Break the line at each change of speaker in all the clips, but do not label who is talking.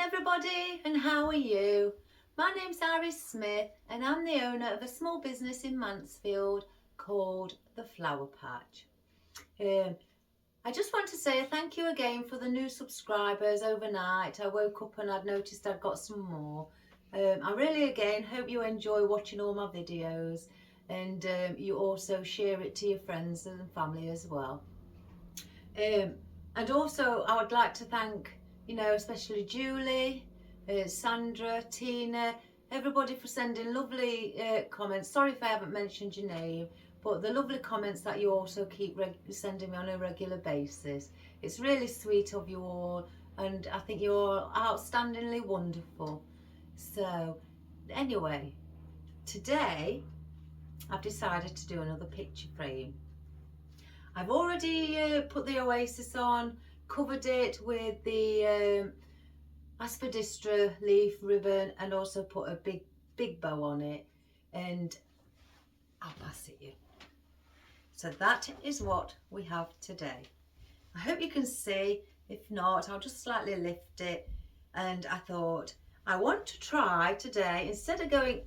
everybody, and how are you? My name's Iris Smith and I'm the owner of a small business in Mansfield called The Flower Patch. I just want to say a thank you again for the new subscribers overnight. I woke up and I'd noticed I'd got some more. I really again hope you enjoy watching all my videos, and you also share it to your friends and family as well. And also I would like to thank, especially Julie, Sandra, Tina, everybody for sending lovely comments. Sorry if I haven't mentioned your name, but the lovely comments that you also keep sending me on a regular basis. It's really sweet of you all, and I think you're outstandingly wonderful. So anyway, today I've decided to do another picture frame. I've already put the Oasis on, covered it with the aspidistra leaf ribbon, and also put a big bow on it, and I'll pass it you. So that is what we have today. I hope you can see. If not, I'll just slightly lift it. And I thought I want to try today, instead of going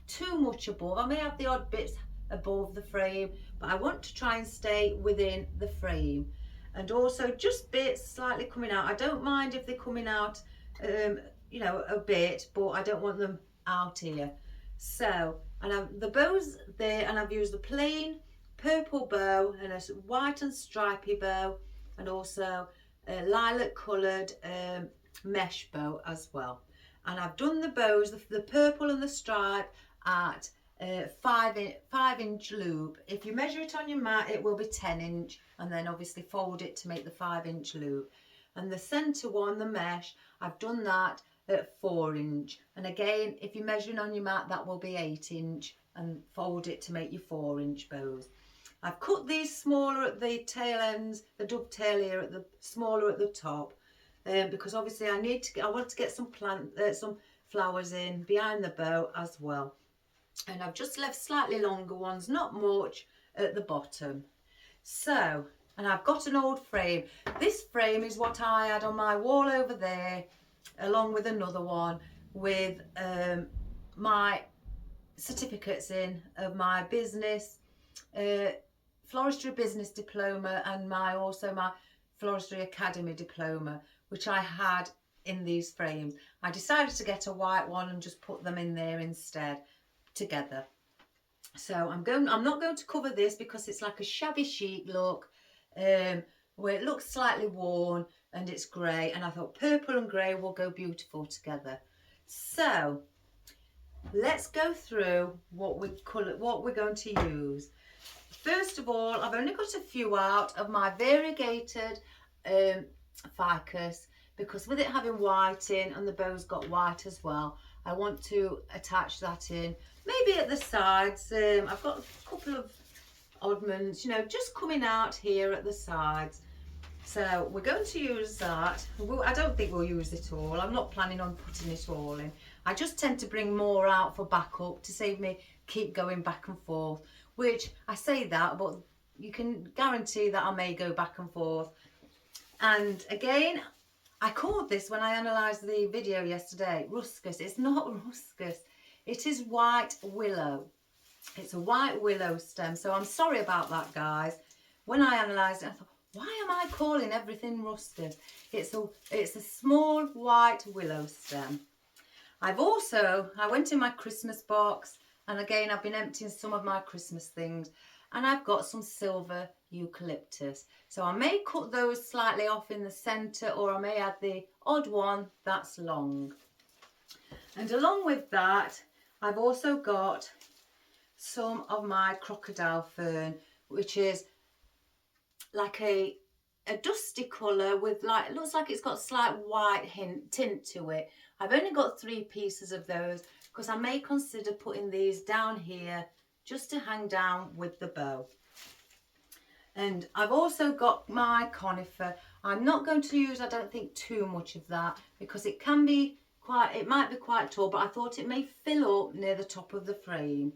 too much above, I may have the odd bits above the frame, but I want to try and stay within the frame, and also just bits slightly coming out. I don't mind if they're coming out a bit, but I don't want them out here. So, and I've the bows there, and I've used the plain purple bow and a white and stripy bow, and also a lilac coloured mesh bow as well. And I've done the bows, the purple and the stripe, at 5-inch loop. If you measure it on your mat, it will be 10-inch, and then obviously fold it to make the 5-inch loop. And the centre one, the mesh, I've done that at 4-inch. And again, if you're measuring on your mat, that will be 8-inch, and fold it to make your 4-inch bows. I've cut these smaller at the tail ends, the dovetail here at the smaller at the top, because obviously I want to get some flowers in behind the bow as well. And I've just left slightly longer ones, not much, at the bottom. So, and I've got an old frame. This frame is what I had on my wall over there, along with another one with my certificates in of my business, floristry business diploma, and also my floristry academy diploma, which I had in these frames. I decided to get a white one and just put them in there instead, together. So I'm not going to cover this because it's like a shabby chic look, where it looks slightly worn and it's grey, and I thought purple and grey will go beautiful together. So let's go through what we're going to use. First of all, I've only got a few out of my variegated ficus, because with it having white in and the bow's got white as well, I want to attach that in, maybe at the sides. I've got a couple of oddments, just coming out here at the sides. So we're going to use that. I don't think we'll use it all. I'm not planning on putting it all in. I just tend to bring more out for backup to save me keep going back and forth, which I say that, but you can guarantee that I may go back and forth. And again, I called this, when I analysed the video yesterday, ruscus. It's not ruscus, it is white willow. It's a white willow stem, so I'm sorry about that, guys. When I analysed it, I thought, why am I calling everything ruscus? It's a small white willow stem. I went in my Christmas box, and again I've been emptying some of my Christmas things, and I've got some silver eucalyptus. So I may cut those slightly off in the centre, or I may add the odd one that's long. And along with that, I've also got some of my crocodile fern, which is like a dusty colour with it looks like it's got a slight white tint to it. I've only got 3 pieces of those, because I may consider putting these down here just to hang down with the bow. And I've also got my conifer. I'm not going to use, I don't think, too much of that, because it might be quite tall, but I thought it may fill up near the top of the frame.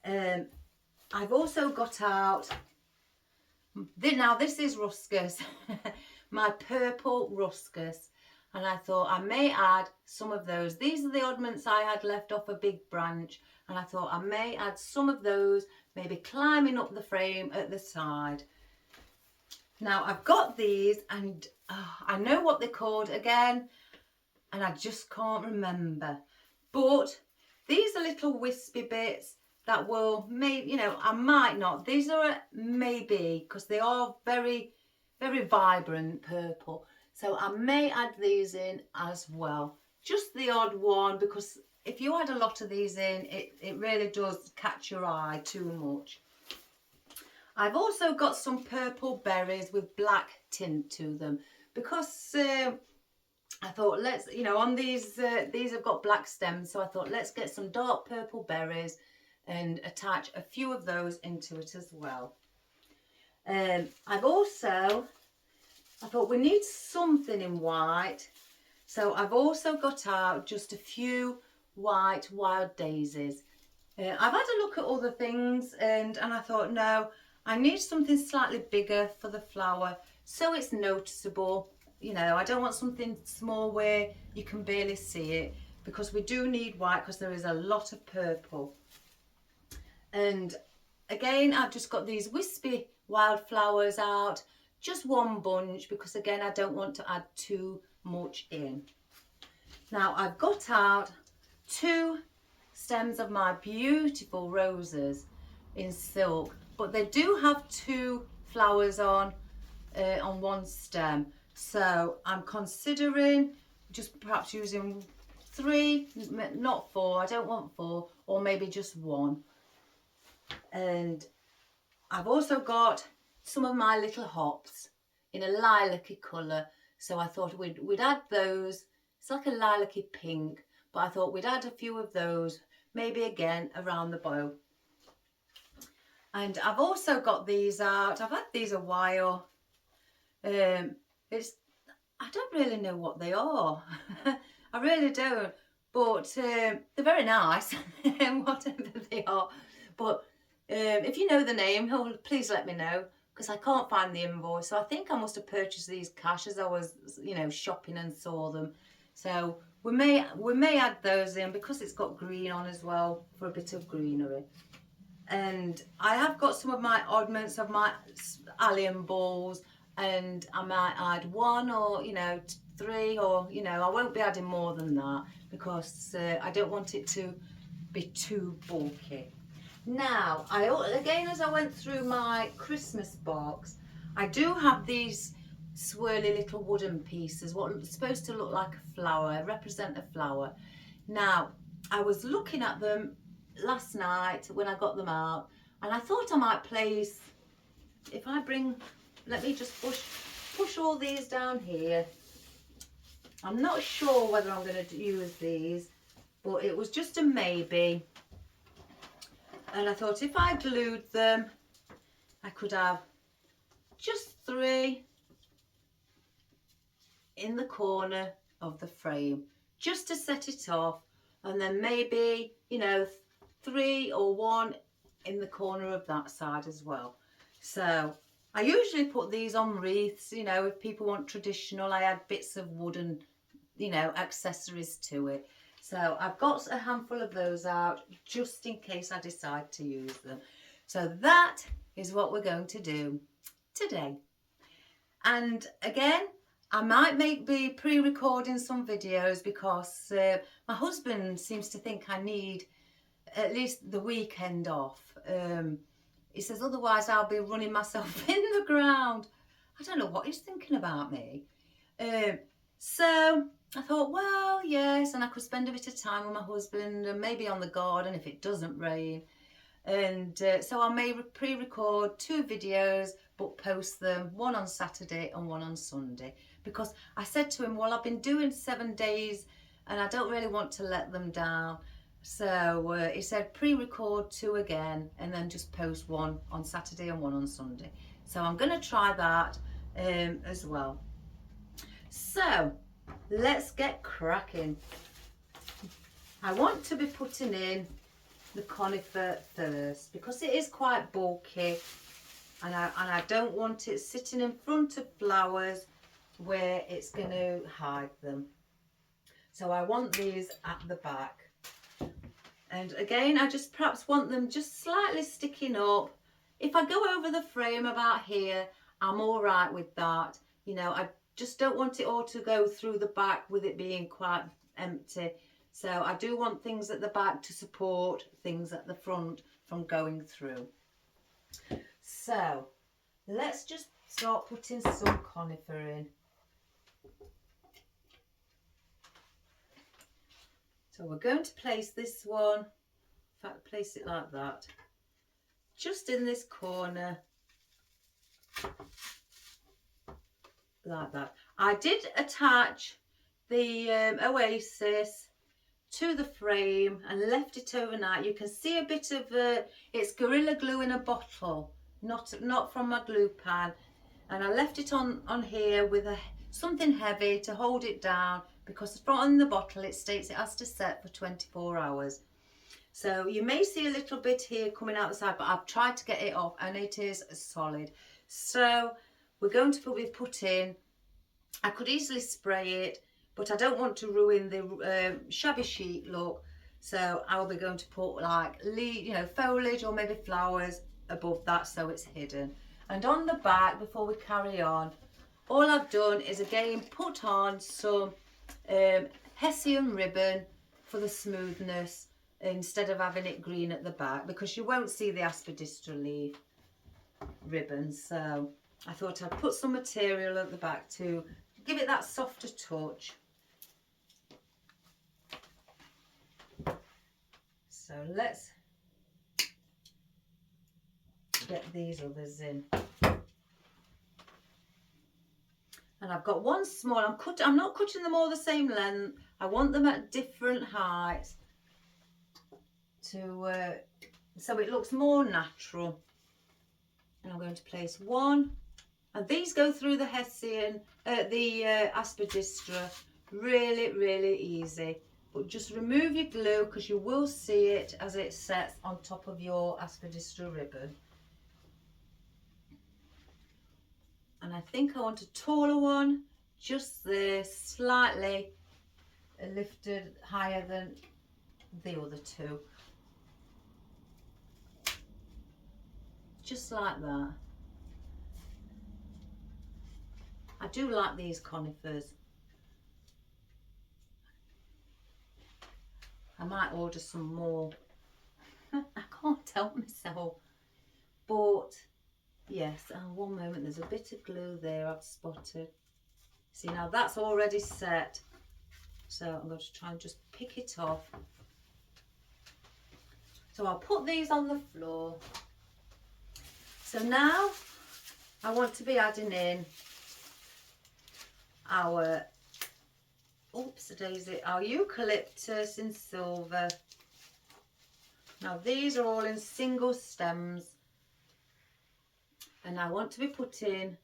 I've also got out, now this is ruscus, my purple ruscus. and I thought I may add some of those. These are the oddments I had left off a big branch, and I thought I may add some of those, maybe climbing up the frame at the side. Now I've got these, and I know what they're called again, and I just can't remember. But these are little wispy bits that will, maybe, you know, I might not. These are maybe, because they are very, very vibrant purple. So I may add these in as well. Just the odd one, because if you add a lot of these in, it really does catch your eye too much. I've also got some purple berries with black tint to them, because I thought, let's, you know, on these have got black stems, so I thought let's get some dark purple berries and attach a few of those into it as well. I thought we need something in white, so I've also got out just a few white wild daisies. I've had a look at other things, and I thought, no, I need something slightly bigger for the flower so it's noticeable. You know, I don't want something small where you can barely see it, because we do need white, because there is a lot of purple. And again, I've just got these wispy wildflowers out, just one bunch, because again, I don't want to add too much in. Now I've got out 2 stems of my beautiful roses in silk, but they do have 2 flowers on one stem. So I'm considering just perhaps using 3, not 4, I don't want 4, or maybe just 1. And I've also got some of my little hops in a lilac-y colour, so I thought we'd add those. It's like a lilac-y pink, but I thought we'd add a few of those, maybe again around the bow. And I've also got these out. I've had these a while. I don't really know what they are. I really don't, but they're very nice, whatever they are. But if you know the name, please let me know, because I can't find the invoice. So I think I must have purchased these cash as I was, you know, shopping and saw them. So we may add those in, because it's got green on as well, for a bit of greenery. And I have got some of my oddments of my allium balls, and I might add 1 or, you know, 3, or, you know, I won't be adding more than that, because I don't want it to be too bulky. Now, again, as I went through my Christmas box, I do have these swirly little wooden pieces, what is supposed to look like a flower, represent a flower. Now, I was looking at them last night when I got them out, and I thought I might place, if I bring, let me just push all these down here. I'm not sure whether I'm going to use these, but it was just a maybe. And I thought if I glued them, I could have just 3 in the corner of the frame, just to set it off, and then maybe, you know, 3 or 1 in the corner of that side as well. So I usually put these on wreaths, you know, if people want traditional, I add bits of wood and, you know, accessories to it. So I've got a handful of those out, just in case I decide to use them. So that is what we're going to do today. And again, I might be pre-recording some videos, because my husband seems to think I need at least the weekend off. He says otherwise I'll be running myself in the ground. I don't know what he's thinking about me. So I thought, well, yes, and I could spend a bit of time with my husband, and maybe on the garden if it doesn't rain. And so I may pre-record 2 videos, but post them, 1 on Saturday and 1 on Sunday, because I said to him, well, I've been doing 7 days and I don't really want to let them down. So he said pre-record 2 again, and then just post 1 on Saturday and 1 on Sunday. So I'm going to try that as well. So let's get cracking. I want to be putting in the conifer first, because it is quite bulky, and I don't want it sitting in front of flowers where it's going to hide them. So I want these at the back. And again, I just perhaps want them just slightly sticking up. If I go over the frame about here, I'm all right with that. You know, I just don't want it all to go through the back with it being quite empty. So I do want things at the back to support things at the front from going through. So let's just start putting some conifer in. So we're going to place this one, in fact place it like that, just in this corner, like that. I did attach the Oasis to the frame and left it overnight. You can see a bit of it's Gorilla Glue in a bottle, not from my glue pan, and I left it on here with something heavy to hold it down, because from the bottle it states it has to set for 24 hours. So you may see a little bit here coming out the side, but I've tried to get it off and it is solid. So we're going to put in, I could easily spray it, but I don't want to ruin the shabby chic look. So I'll be going to put like foliage or maybe flowers above that so it's hidden. And on the back, before we carry on, all I've done is again put on some Hessian ribbon for the smoothness, instead of having it green at the back, because you won't see the aspidistra leaf ribbon. So I thought I'd put some material at the back to give it that softer touch. So let's get these others in. And I've got one small, I'm not cutting them all the same length. I want them at different heights to so it looks more natural. And I'm going to place one, and these go through the Hessian, the aspidistra really easy. But just remove your glue, because you will see it as it sets on top of your aspidistra ribbon. And I think I want a taller one, just there, slightly lifted higher than the other two. Just like that. I do like these conifers. I might order some more. I can't help myself. But yes, one moment, there's a bit of glue there I've spotted. See, now that's already set. So I'm going to try and just pick it off. So I'll put these on the floor. So now I want to be adding in our, our eucalyptus in silver. Now these are all in single stems, and I want to be putting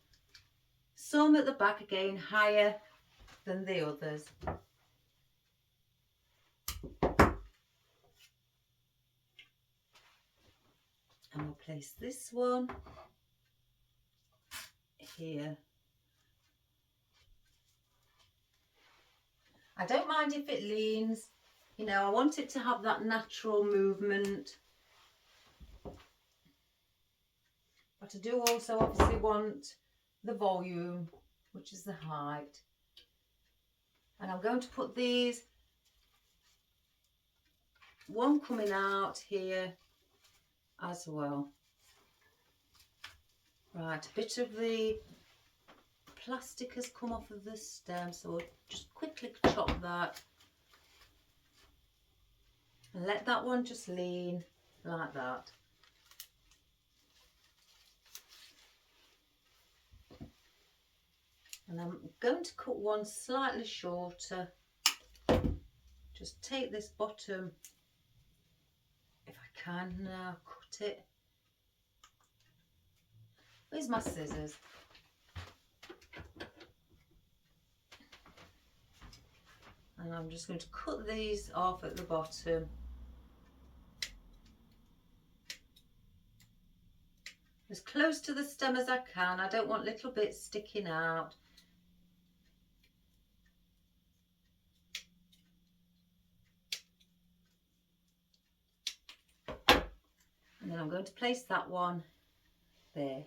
some at the back again, higher than the others. And I'll place this one here. I don't mind if it leans, you know, I want it to have that natural movement. But I do also obviously want the volume, which is the height. And I'm going to put these, one coming out here as well. Right, a bit of the plastic has come off of the stem, so we'll just quickly chop that and let that one just lean like that. And I'm going to cut one slightly shorter. Just take this bottom, if I can now, cut it. Where's my scissors? And I'm just going to cut these off at the bottom. As close to the stem as I can. I don't want little bits sticking out. Then I'm going to place that one there.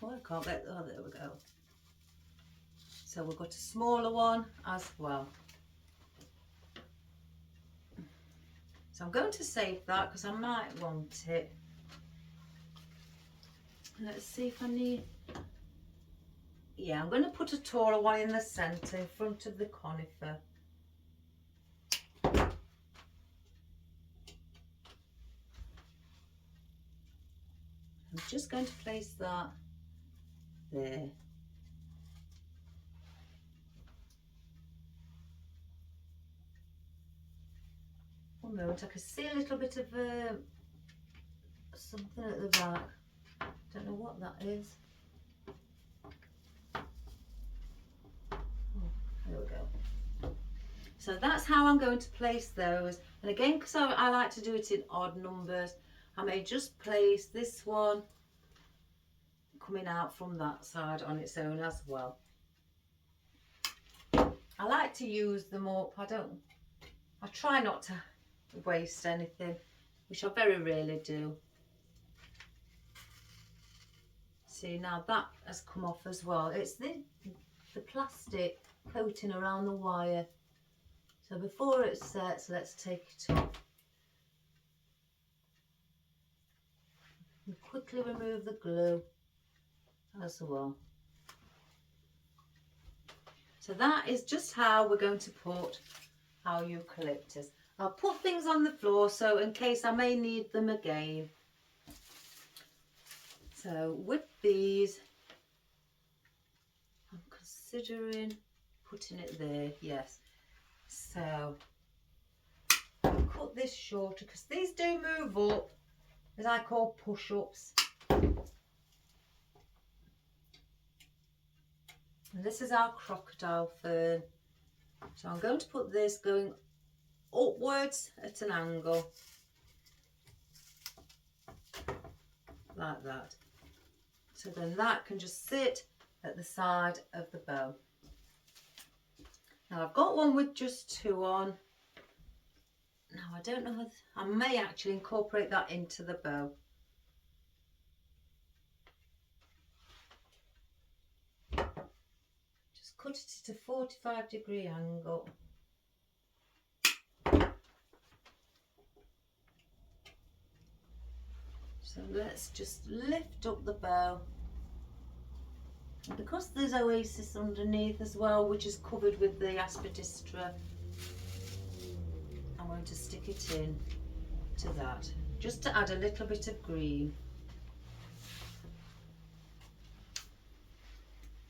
Oh, I can't get, oh, there we go. So we've got a smaller one as well. So I'm going to save that because I might want it. Let's see if I need, yeah, I'm going to put a taller one in the centre in front of the conifer. I'm just going to place that there. One moment, I can see a little bit of something at the back. Don't know what that is. Oh, there we go. So that's how I'm going to place those. And again, because I like to do it in odd numbers, I may just place this one coming out from that side on its own as well. I like to use them up. I try not to waste anything, which I very rarely do. See, now that has come off as well. It's the plastic coating around the wire. So before it sets, let's take it off. And quickly remove the glue as well. So that is just how we're going to put our eucalyptus. I'll put things on the floor so in case I may need them again. So with these, I'm considering putting it there, yes. So I'll cut this shorter because these do move up, as I call push-ups. And this is our crocodile fern. So I'm going to put this going upwards at an angle, like that. So then that can just sit at the side of the bow. Now I've got one with just two on. Now I don't know if I may actually incorporate that into the bow. Just cut it at a 45-degree angle. So let's just lift up the bow. And because there's oasis underneath as well, which is covered with the aspidistra, I'm going to stick it in to that, just to add a little bit of green.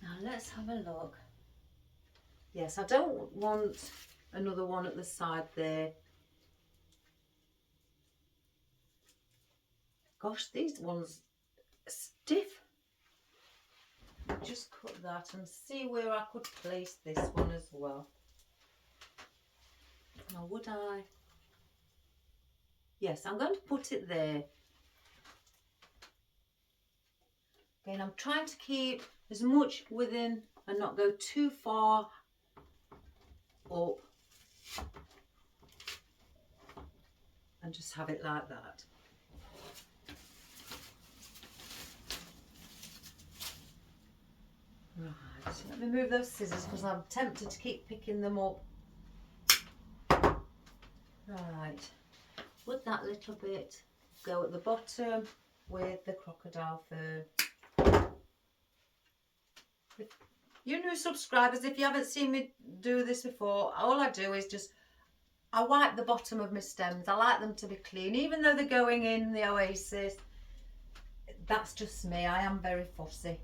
Now let's have a look. Yes, I don't want another one at the side there. Gosh, these ones are stiff. Just cut that and see where I could place this one as well. Now would I? Yes, I'm going to put it there. Again, I'm trying to keep as much within and not go too far up. And just have it like that. Right, so let me move those scissors because I'm tempted to keep picking them up. Right, would that little bit go at the bottom with the crocodile fern. You new subscribers, if you haven't seen me do this before, all I do is just, I wipe the bottom of my stems. I like them to be clean, even though they're going in the oasis. That's just me, I am very fussy.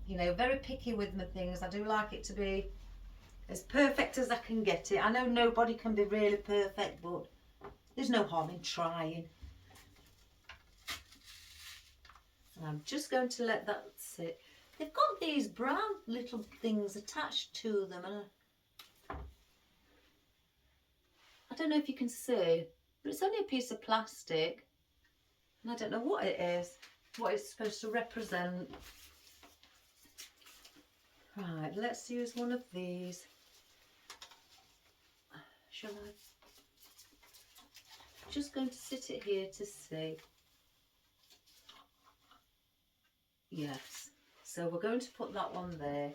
You know, very picky with my things. I do like it to be as perfect as I can get it. I know nobody can be really perfect, but there's no harm in trying. And I'm just going to let that sit. They've got these brown little things attached to them, and I don't know if you can see, but it's only a piece of plastic, and I don't know what it is, what it's supposed to represent. Right, let's use one of these. Shall I? Just going to sit it here to see. Yes. So we're going to put that one there.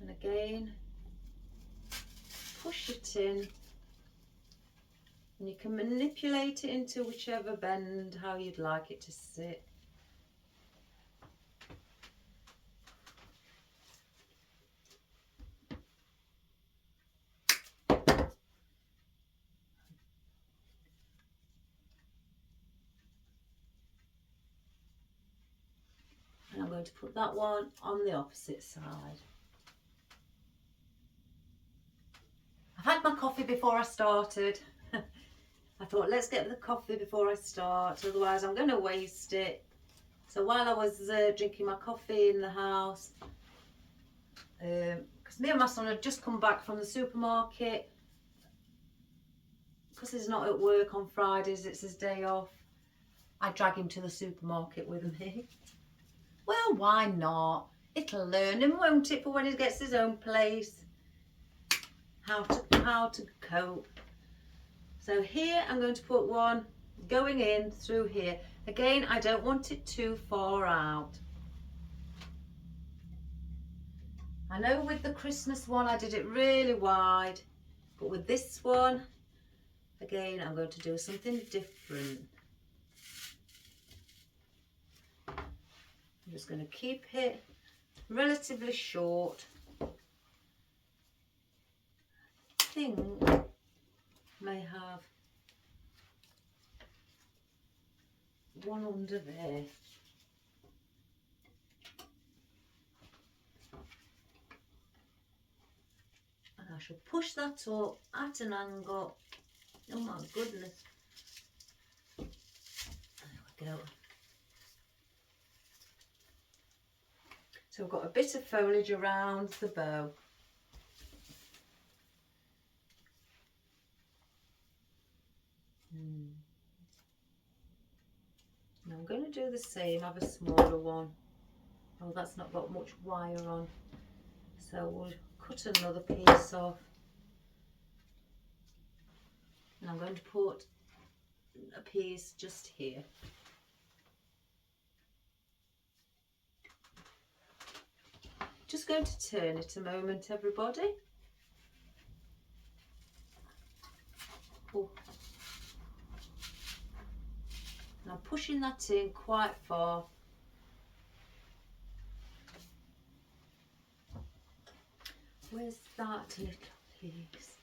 And again, push it in. And you can manipulate it into whichever bend, how you'd like it to sit. And I'm going to put that one on the opposite side. I've had my coffee before I started. I thought, let's get the coffee before I start, otherwise I'm going to waste it. So while I was drinking my coffee in the house, because me and my son had just come back from the supermarket, because he's not at work on Fridays, it's his day off, I drag him to the supermarket with me. Well, why not? It'll learn him, won't it, for when he gets his own place, how to cope. So here I'm going to put one going in through here. Again, I don't want it too far out. I know with the Christmas one I did it really wide, but with this one, again, I'm going to do something different. I'm just going to keep it relatively short. I think I may have one under there. And I shall push that up at an angle. Oh my goodness. There we go. So we've got a bit of foliage around the bow. And I'm going to do the same, have a smaller one. Oh, that's not got much wire on. So we'll cut another piece off. And I'm going to put a piece just here. Just going to turn it a moment, everybody. Oh. And I'm pushing that in quite far. Where's that little piece?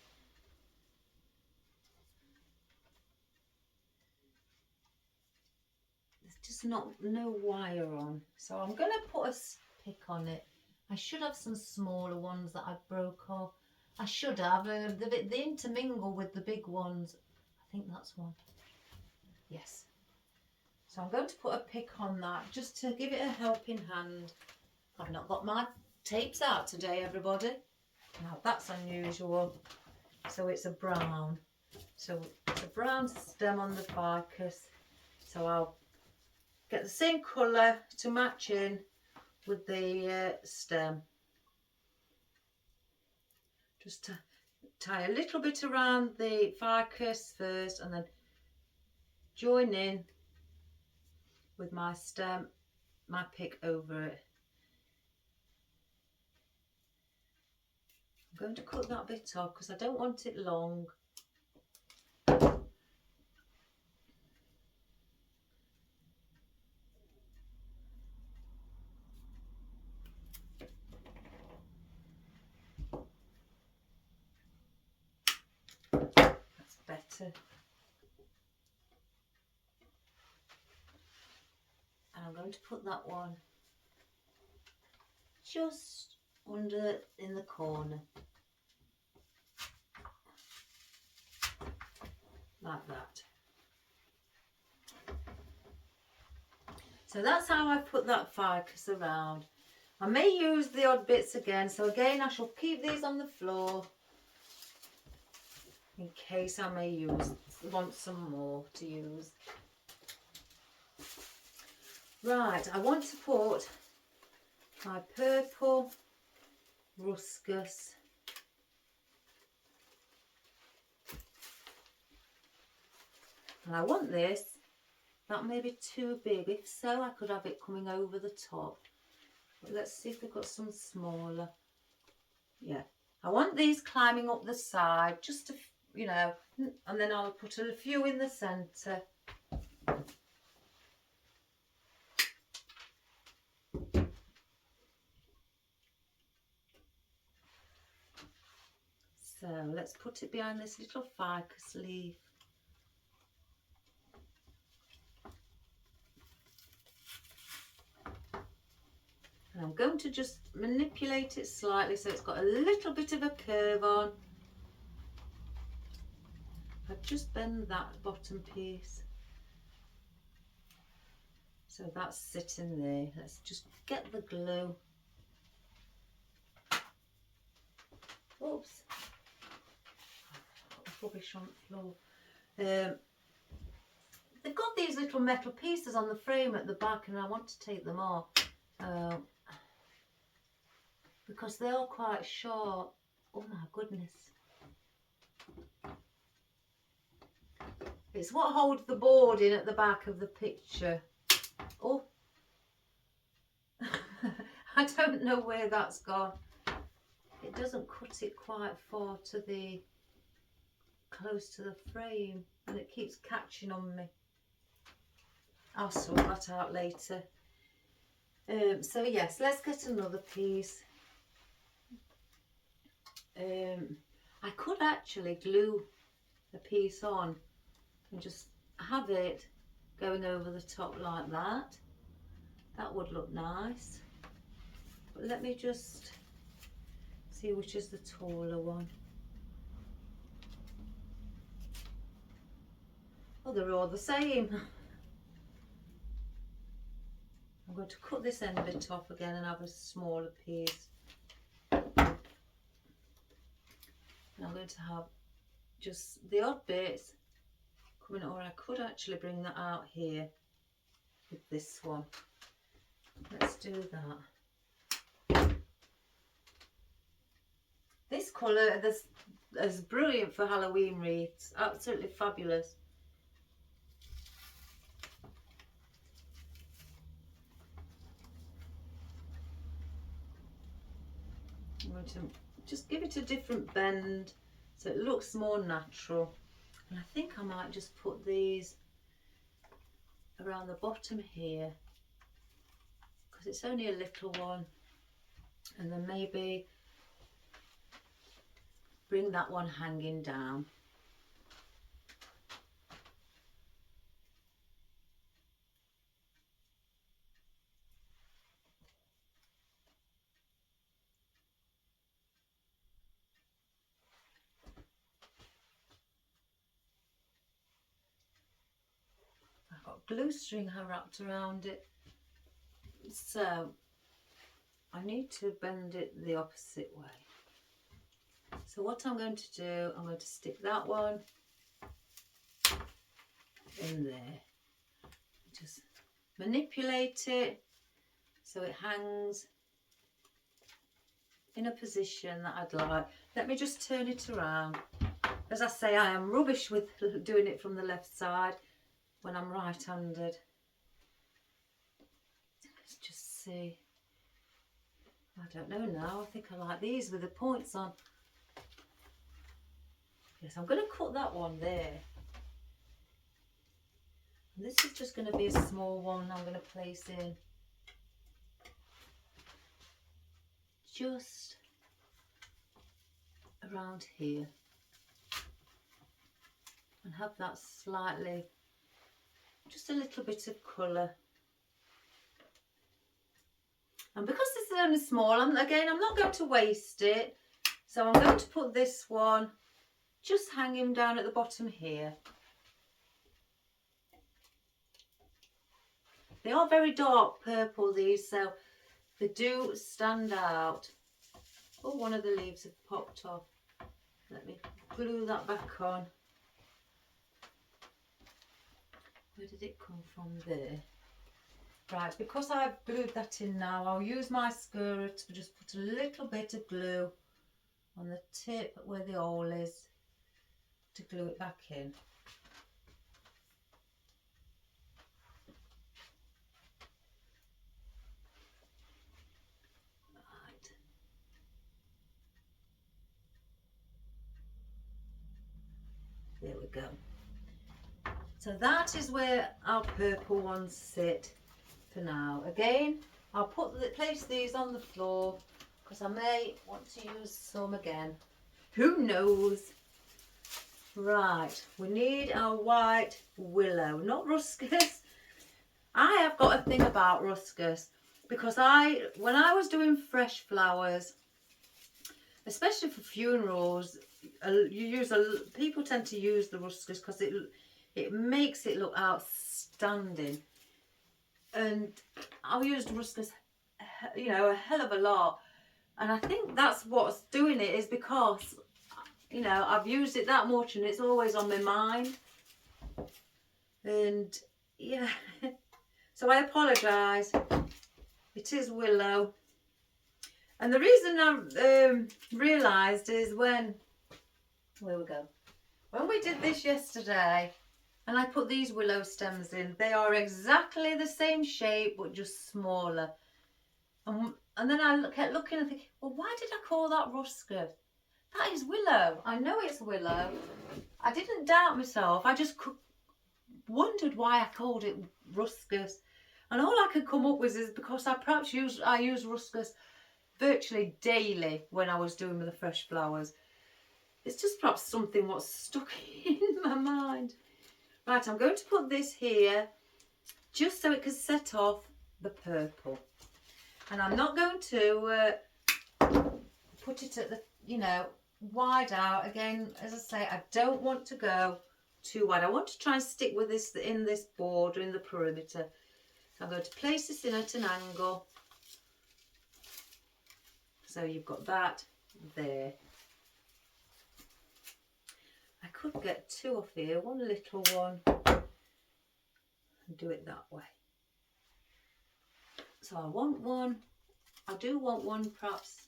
There's just no wire on. So I'm going to put a pick on it. I should have some smaller ones that I broke off. I should have. They intermingle with the big ones. I think that's one. Yes. So I'm going to put a pick on that just to give it a helping hand. I've not got my tapes out today, everybody. Now that's unusual. So it's a brown. So it's a brown stem on the ficus. So I'll get the same colour to match in with the stem. Just tie a little bit around the ficus first and then join in with my stem, my pick over it. I'm going to cut that bit off because I don't want it long. That's better. And I'm going to put that one just under in the corner. Like that. So that's how I put that ficus around. I may use the odd bits again, so again I shall keep these on the floor in case I may want some more to use. Right, I want to put my purple ruscus and I want this. That may be too big. If so, I could have it coming over the top. But let's see if we've got some smaller. Yeah, I want these climbing up the side, just to, you know, and then I'll put a few in the centre. So let's put it behind this little ficus leaf. And I'm going to just manipulate it slightly so it's got a little bit of a curve on. I just bend that bottom piece. So that's sitting there. Let's just get the glue. Oops. Rubbish on the floor. They've got these little metal pieces on the frame at the back and I want to take them off. Because they are quite short. Oh my goodness. It's what holds the board in at the back of the picture. Oh. I don't know where that's gone. It doesn't cut it quite far to the close to the frame and it keeps catching on me. I'll sort that out later. So yes, let's get another piece. I could actually glue a piece on and just have it going over the top like that. That would look nice. But let me just see which is the taller one. Oh, they're all the same. I'm going to cut this end bit off again and have a smaller piece. And I'm going to have just the odd bits coming, or I could actually bring that out here with this one. Let's do that. This colour is brilliant for Halloween wreaths, absolutely fabulous. I'm going to just give it a different bend so it looks more natural. And I think I might just put these around the bottom here because it's only a little one, and then maybe bring that one hanging down. I've got glue string wrapped around it, so I need to bend it the opposite way. So what I'm going to do, I'm going to stick that one in there. Just manipulate it so it hangs in a position that I'd like. Let me just turn it around. As I say, I am rubbish with doing it from the left side when I'm right-handed. Let's just see. I don't know now. I think I like these with the points on. Yes, I'm going to cut that one there. And this is just going to be a small one I'm going to place in. Just around here. And have that slightly, just a little bit of colour. And because this is only small, again, I'm not going to waste it. So I'm going to put this one just hanging down at the bottom here. They are very dark purple, these, so they do stand out. Oh, one of the leaves have popped off. Let me glue that back on. Where did it come from? There. Right, because I've glued that in now, I'll use my skewer to just put a little bit of glue on the tip where the hole is to glue it back in. Right. There we go. So that is where our purple ones sit for now. Again, I'll place these on the floor because I may want to use some again. Who knows? Right, we need our white willow, not ruscus. I have got a thing about ruscus because when I was doing fresh flowers, especially for funerals, people tend to use the ruscus because it makes it look outstanding. And I've used ruscus, you know, a hell of a lot. And I think that's what's doing it, is because, you know, I've used it that much and it's always on my mind. And yeah, so I apologise. It is willow. And the reason I realised is when we did this yesterday, and I put these willow stems in, they are exactly the same shape but just smaller. And then I kept looking and thinking, well, why did I call that ruscus? That is willow. I know it's willow. I didn't doubt myself. I just wondered why I called it ruscus. And all I could come up with is because I use ruscus virtually daily when I was doing the fresh flowers. It's just perhaps something what's stuck in my mind. Right, I'm going to put this here just so it can set off the purple. And I'm not going to put it at the, you know, wide out. Again, as I say, I don't want to go too wide. I want to try and stick with this in this border, in the perimeter. So I'm going to place this in at an angle. So you've got that there. I could get two off here, one little one, and do it that way. So I do want one perhaps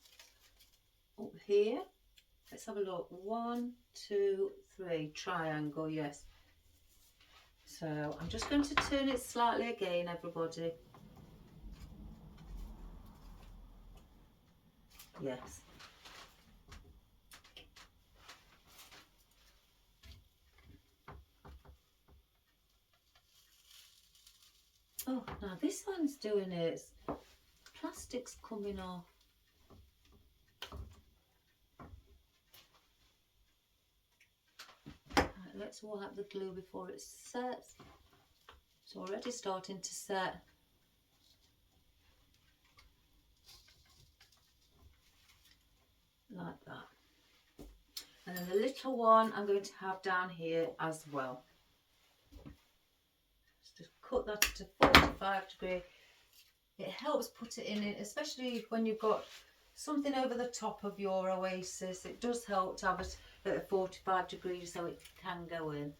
up here. Let's have a look. 1, 2, 3, triangle, yes. So I'm just going to turn it slightly again, everybody. Yes. Oh, now this one's doing it. Plastic's coming off. Right, let's wipe the glue before it sets. It's already starting to set. Like that. And then the little one I'm going to have down here as well. Just cut that to 45 degree. It helps put it in, especially when you've got something over the top of your oasis. It does help to have it at 45 degrees so it can go in.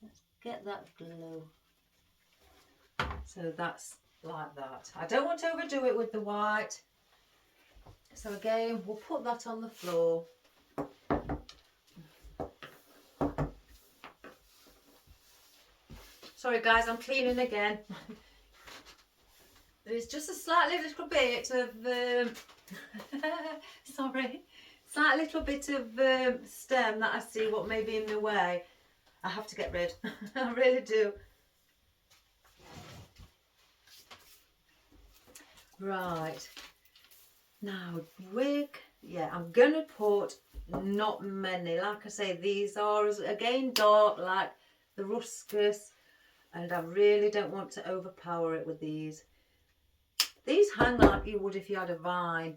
Let's get that glue. So that's like that. I don't want to overdo it with the white. So again, we'll put that on the floor. Sorry guys, I'm cleaning again. There's just a slightly little bit of, sorry, slight little bit of stem that I see what may be in the way. I have to get rid. I really do. Right. Now, I'm going to put not many. Like I say, these are, again, dark like the ruscus. And I really don't want to overpower it with these. These hang like you would if you had a vine.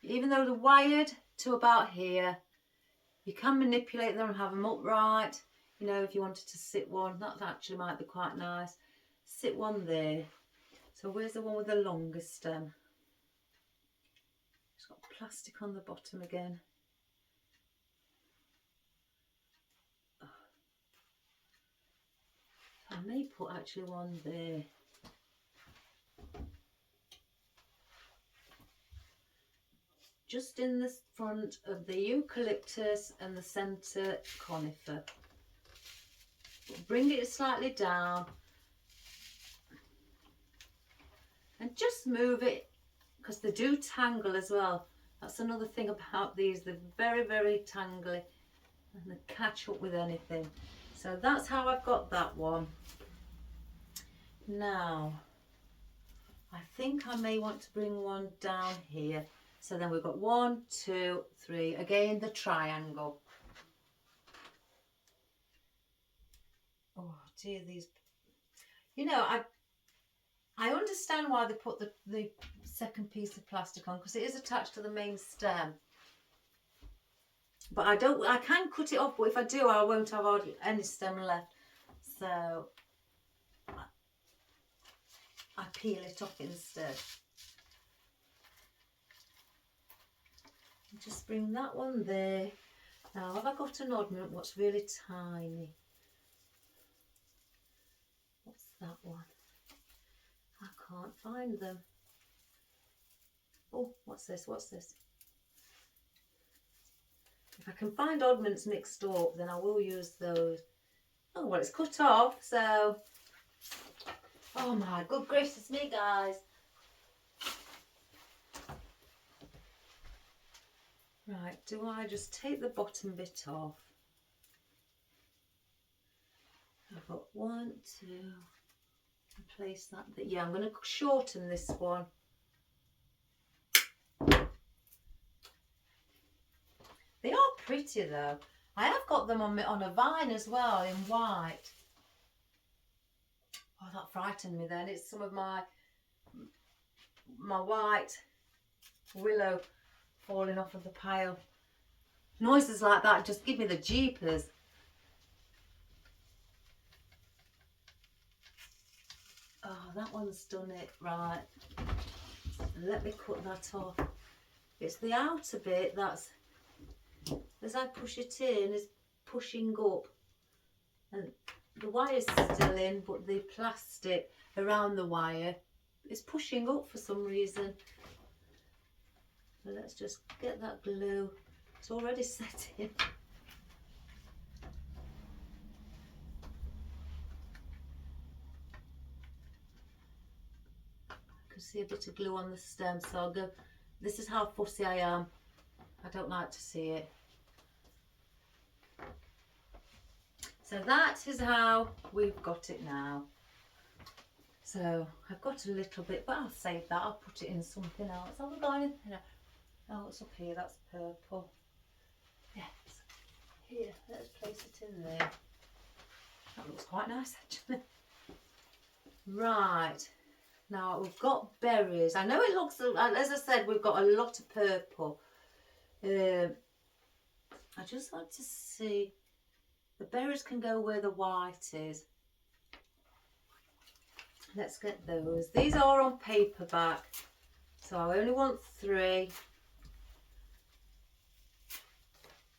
Even though they're wired to about here, you can manipulate them and have them upright. You know, if you wanted to sit one, that actually might be quite nice. Sit one there. So where's the one with the longest stem? Just got to plastic on the bottom again. I may put actually one there. Just in the front of the eucalyptus and the centre conifer. Bring it slightly down and just move it, because they do tangle as well. That's another thing about these, they're very, very tangly and they catch up with anything. So that's how I've got that one. Now, I think I may want to bring one down here. So then we've got 1, 2, 3, again the triangle. Oh dear, these, you know, I understand why they put the second piece of plastic on, because it is attached to the main stem. But I can cut it off, but if I do, I won't have any stem left. So I peel it off instead. Just bring that one there. Now, have I got an ornament what's really tiny? What's that one? I can't find them. Oh, what's this? What's this? If I can find oddments mixed up, then I will use those. Oh, well, it's cut off, so... Oh my good gracious me, guys. Right, do I just take the bottom bit off? I've got 1, 2, and place that. Yeah, I'm going to shorten this one. They are pretty though. I have got them on a vine as well in white. Oh, that frightened me then. It's some of my white willow falling off of the pile. Noises like that just give me the jeepers. Oh, that one's done it. Right. Let me cut that off. It's the outer bit that's, as I push it in, is pushing up. And the wire's still in, but the plastic around the wire is pushing up for some reason. So let's just get that glue. It's already set in. I can see a bit of glue on the stem, so I'll go. This is how fussy I am. I don't like to see it. So that is how we've got it now. So I've got a little bit, but I'll save that. I'll put it in something else. Have we got anything else? Oh, it's up here. That's purple. Yes. Here, let's place it in there. That looks quite nice, actually. Right. Now we've got berries. I know it looks, as I said, we've got a lot of purple. I just want to see. The berries can go where the white is. Let's get those. These are on paperback, so I only want 3.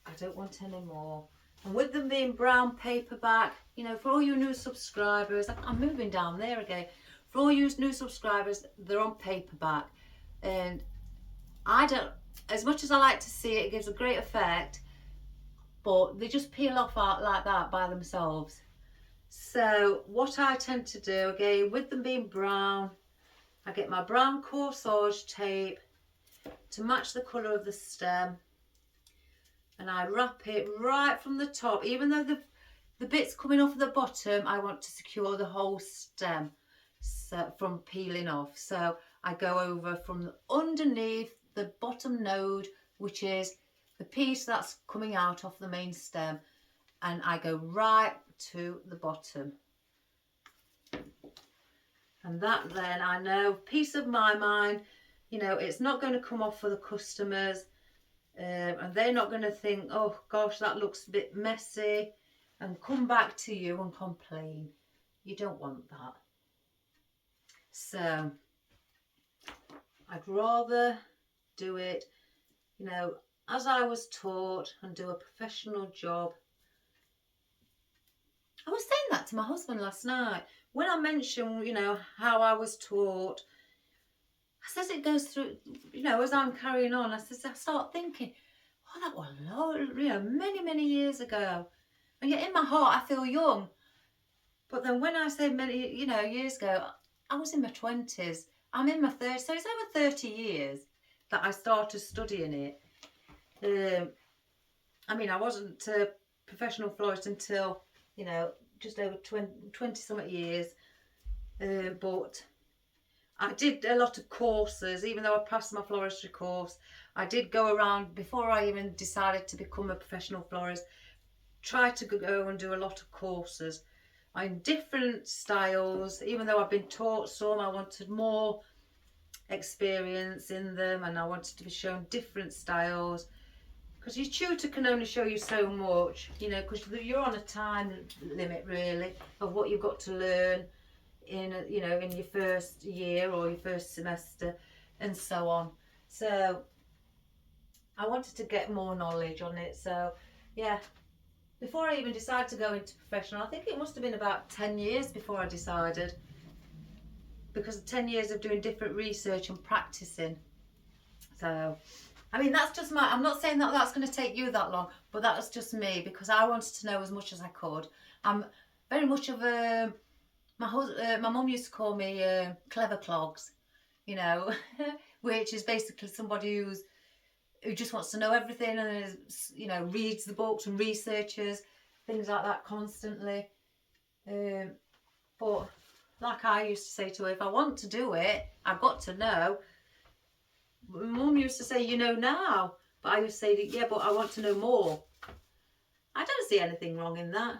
I don't want any more. And with them being brown paperback, you know, for all you new subscribers, I'm moving down there again. For all you new subscribers, they're on paperback. And I don't, as much as I like to see it, it gives a great effect, but they just peel off like that by themselves. So what I tend to do, again, with them being brown, I get my brown corsage tape to match the colour of the stem, and I wrap it right from the top. Even though the bits coming off the bottom, I want to secure the whole stem from peeling off. So I go over from underneath the bottom node, which is the piece that's coming out of the main stem, and I go right to the bottom. And that, then I know, peace of my mind, you know, it's not going to come off for the customers, and they're not going to think, oh gosh, that looks a bit messy, and come back to you and complain. You don't want that. So I'd rather do it you know, as I was taught and do a professional job. I was saying that to my husband last night. When I mentioned, you know, how I was taught, I says it goes through, you know, as I'm carrying on, I start thinking, oh, that was a lot, you know, many, many years ago. And yet in my heart, I feel young. But then when I say many, you know, years ago, I was in my 20s. I'm in my 30s, so it's over 30 years that I started studying it. I mean, I wasn't a professional florist until, you know, just over 20 something years. But I did a lot of courses, even though I passed my floristry course. I did go around, before I even decided to become a professional florist, try to go and do a lot of courses in different styles. Even though I've been taught some, I wanted more experience in them, and I wanted to be shown different styles, because your tutor can only show you so much, you know, because you're on a time limit really of what you've got to learn in, you know, in your first year or your first semester and so on. So I wanted to get more knowledge on it. So yeah, before I even decided to go into professional, I think it must have been about 10 years before I decided, because of 10 years of doing different research and practicing. So I mean, that's just my, I'm not saying that that's going to take you that long, but that was just me, because I wanted to know as much as I could. I'm very much of a, my mum used to call me clever clogs, you know, which is basically somebody who just wants to know everything and is, you know, reads the books and researches things like that constantly. But like I used to say to her, if I want to do it, I've got to know. Mum used to say, you know now, but I used to say, yeah, but I want to know more. I don't see anything wrong in that.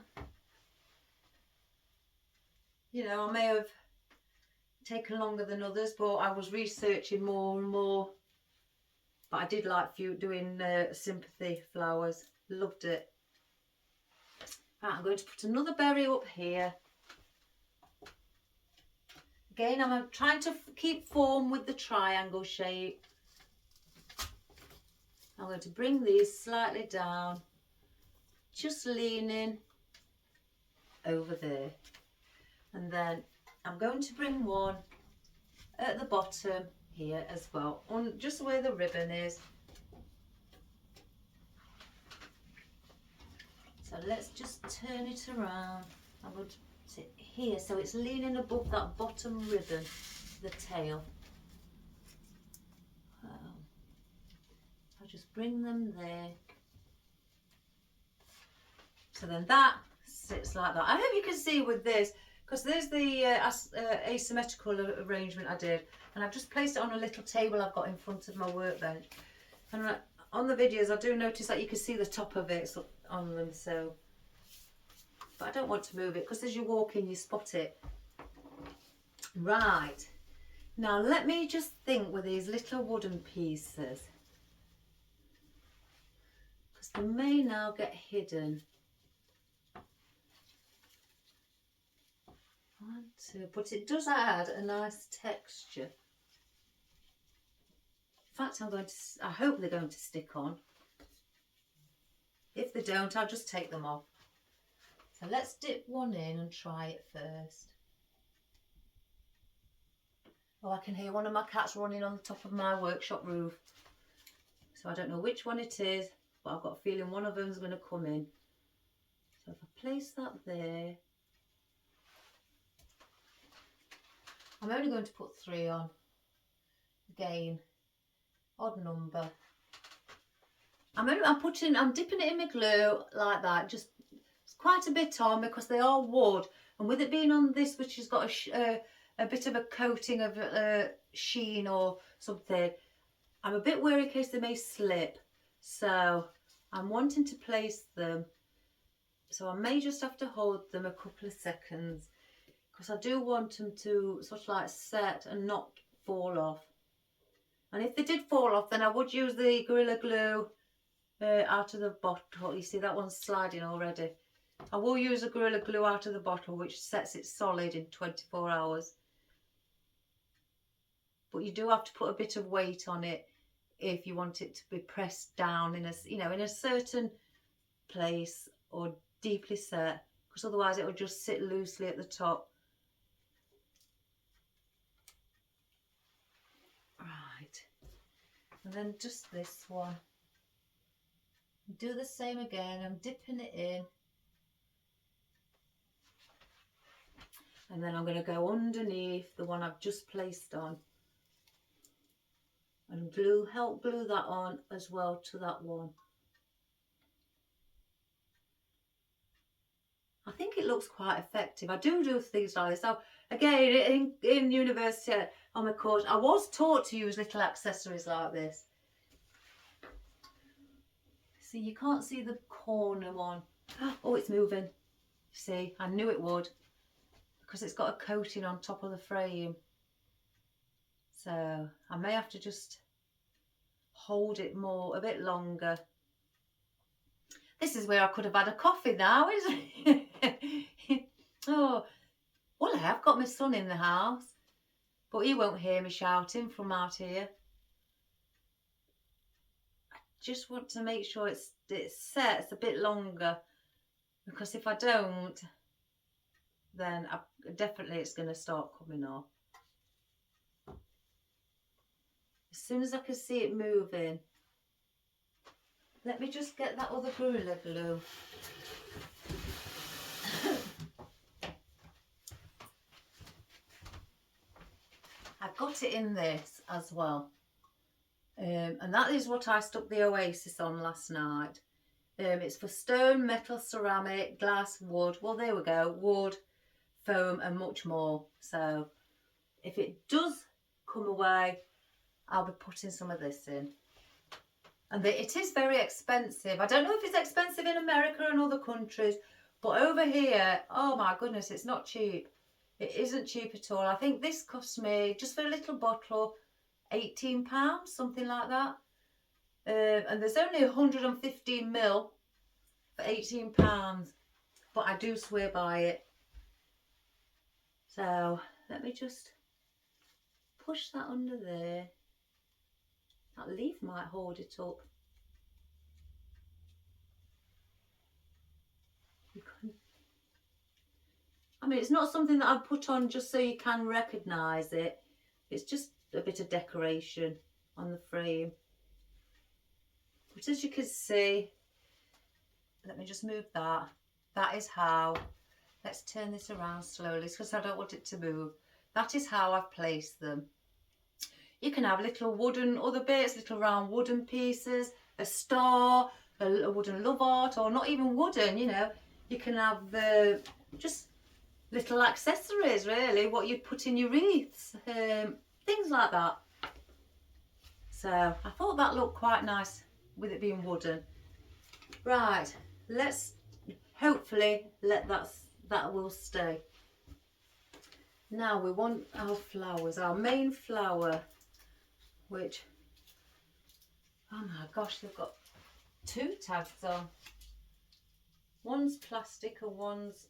You know, I may have taken longer than others, but I was researching more and more. But I did like doing sympathy flowers. Loved it. Right, I'm going to put another berry up here. Again, I'm trying to keep form with the triangle shape. I'm going to bring these slightly down, just leaning over there. And then I'm going to bring one at the bottom here as well, on just where the ribbon is. So let's just turn it around. I'm going to put it here so it's leaning above that bottom ribbon, the tail. I'll just bring them there. So then that sits like that. I hope you can see with this, because there's the asymmetrical arrangement I did, and I've just placed it on a little table I've got in front of my workbench. And on the videos I do notice that you can see the top of it on them, so, but I don't want to move it, because as you walk in you spot it. Right, now let me just think with these little wooden pieces, because they may now get hidden. 1, 2, but it does add a nice texture. In fact, I hope they're going to stick on. If they don't, I'll just take them off. So let's dip one in and try it first. Oh, I can hear one of my cats running on the top of my workshop roof. So I don't know which one it is, but I've got a feeling one of them's going to come in. So if I place that there, I'm only going to put 3 on. Again, odd number. I'm dipping it in my glue like that, just quite a bit on, because they are wood, and with it being on this, which has got a bit of a coating of sheen or something, I'm a bit wary in case they may slip. So I'm wanting to place them, so I may just have to hold them a couple of seconds, because I do want them to sort of like set and not fall off. And if they did fall off, then I would use the Gorilla Glue out of the bottle. You see that one's sliding already. I will use a Gorilla Glue out of the bottle, which sets it solid in 24 hours. But you do have to put a bit of weight on it if you want it to be pressed down in a, you know, in a certain place or deeply set, because otherwise it will just sit loosely at the top. Right, and then just this one. Do the same again. I'm dipping it in. And then I'm going to go underneath the one I've just placed on. And help glue that on as well to that one. I think it looks quite effective. I do things like this. So again, in university on my course, I was taught to use little accessories like this. See, you can't see the corner one. Oh, it's moving. See, I knew it would, because it's got a coating on top of the frame. So I may have to just hold it a bit longer. This is where I could have had a coffee now, isn't it? Oh, well, I have got my son in the house, but he won't hear me shouting from out here. I just want to make sure it sets a bit longer, because if I don't, then definitely it's going to start coming off. As soon as I can see it moving. Let me just get that other Gorilla Glue. I got it in this as well. And that is what I stuck the Oasis on last night. It's for stone, metal, ceramic, glass, wood. Well, there we go. Wood, foam and much more. So if it does come away, I'll be putting some of this in. And it is very expensive. I don't know if it's expensive in America and other countries, but over here, oh my goodness, it's not cheap. It isn't cheap at all. I think this cost me, just for a little bottle, £18, something like that. And there's only 115 ml for £18, but I do swear by it. So let me just push that under there. That leaf might hold it up. I mean, it's not something that I've put on just so you can recognise it. It's just a bit of decoration on the frame. But as you can see, let me just move that. That is how, let's turn this around slowly because I don't want it to move. That is how I've placed them. You can have little wooden other bits, little round wooden pieces, a star, a wooden love art, or not even wooden, you know. You can have just little accessories, really, what you'd put in your wreaths, things like that. So I thought that looked quite nice with it being wooden. Right, let's hopefully let that will stay. Now we want our flowers, our main flower, which, oh my gosh, they've got 2 tags on. One's plastic and one's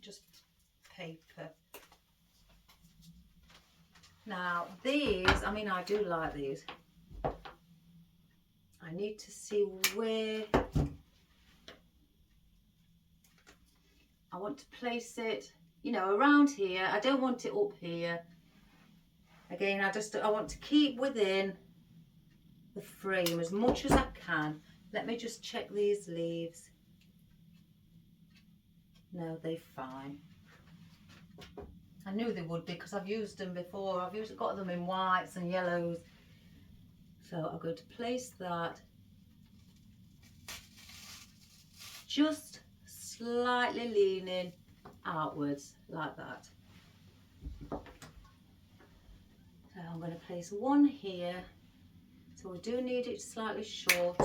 just paper. Now these, I mean, I do like these. I need to see where I want to place it, you know, around here. I don't want it up here. Again, I want to keep within the frame as much as I can. Let me just check these leaves. No, they're fine. I knew they would be because I've used them before. I've got them in whites and yellows. So I'm going to place that just slightly leaning outwards like that. So I'm going to place one here. So we do need it slightly short.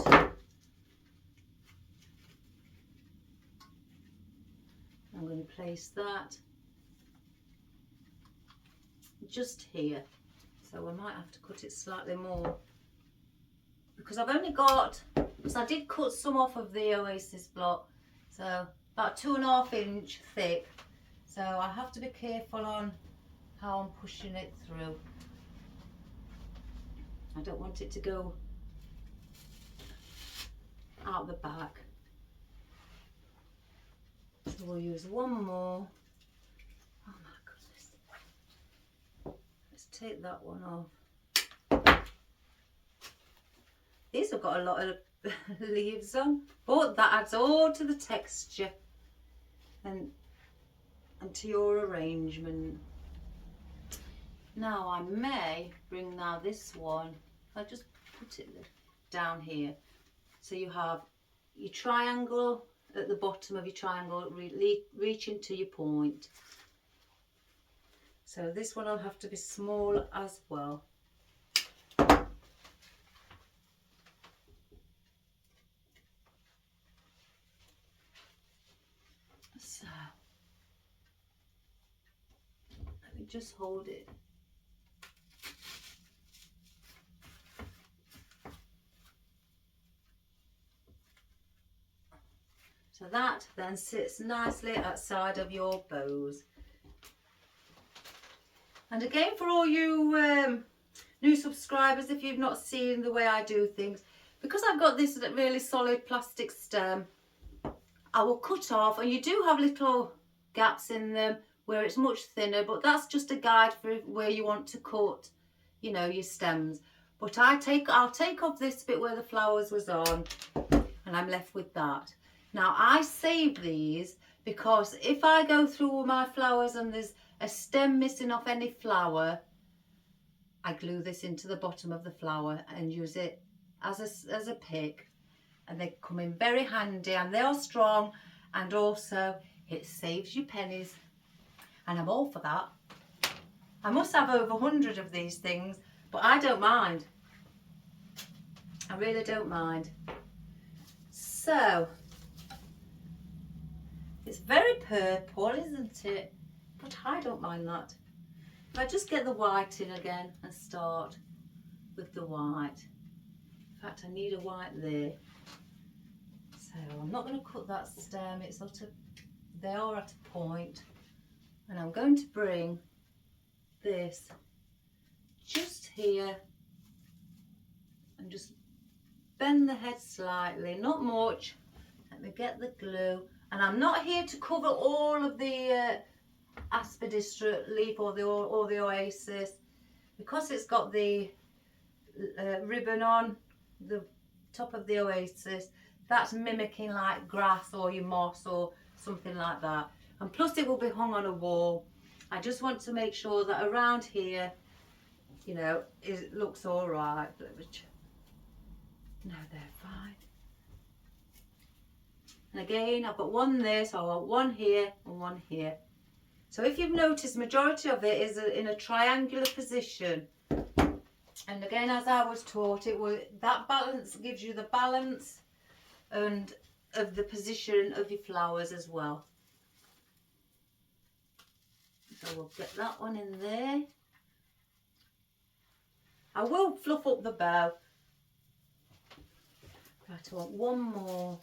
I'm going to place that just here. So we might have to cut it slightly more because I've only got, because I did cut some off of the Oasis block, so about 2.5 inch thick. So I have to be careful on how I'm pushing it through. I don't want it to go out the back. So we'll use one more. Oh my goodness. Let's take that one off. These have got a lot of leaves on, but that adds all to the texture and to your arrangement. Now I may bring now this one, I'll just put it down here. So you have your triangle at the bottom of your triangle, reaching to your point. So this one will have to be small as well. So let me just hold it. So that then sits nicely outside of your bows. And again, for all you new subscribers, if you've not seen the way I do things, because I've got this really solid plastic stem, I will cut off, and you do have little gaps in them where it's much thinner, but that's just a guide for where you want to cut, you know, your stems. But I'll take off this bit where the flowers was on, and I'm left with that. Now I save these because if I go through all my flowers and there's a stem missing off any flower, I glue this into the bottom of the flower and use it as a pick, and they come in very handy, and they are strong, and also it saves you pennies, and I'm all for that. I must have over 100 of these things, but I don't mind. I really don't mind. So it's very purple, isn't it? But I don't mind that. If I just get the white in again and start with the white. In fact, I need a white there. So I'm not going to cut that stem. It's sort of, they are at a point. And I'm going to bring this just here and just bend the head slightly, not much. Let me get the glue. And I'm not here to cover all of the aspidistra leaf or the oasis, because it's got the ribbon on the top of the oasis. That's mimicking like grass or your moss or something like that. And plus it will be hung on a wall. I just want to make sure that around here, you know, it looks all right. No, they're fine. And again, I've got one there, so I want one here and one here. So if you've noticed, majority of it is in a triangular position. And again, as I was taught, that balance gives you the balance and of the position of your flowers as well. So we'll get that one in there. I will fluff up the bow. Right, I want one more.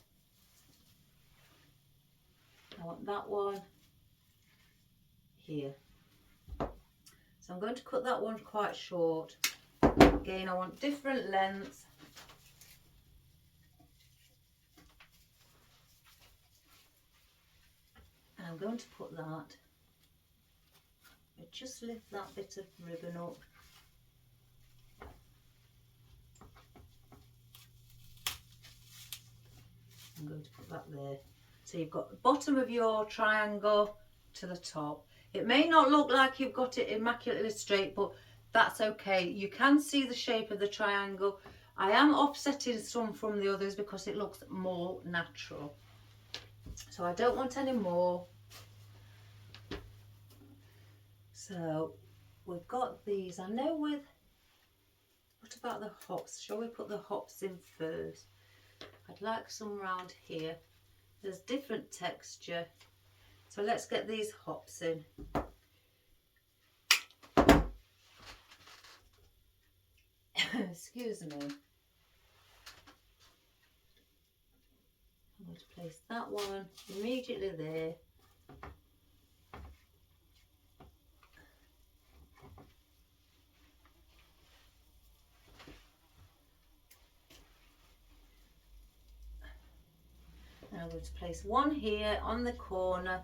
I want that one here. So I'm going to cut that one quite short. Again, I want different lengths. And I'm going to put that, just lift that bit of ribbon up. I'm going to put that there. So you've got the bottom of your triangle to the top. It may not look like you've got it immaculately straight, but that's okay. You can see the shape of the triangle. I am offsetting some from the others because it looks more natural. So I don't want any more. So we've got these. I know what about the hops? Shall we put the hops in first? I'd like some around here. There's different texture. So let's get these hops in. Excuse me. I'm going to place that one immediately there. I'm going to place one here on the corner.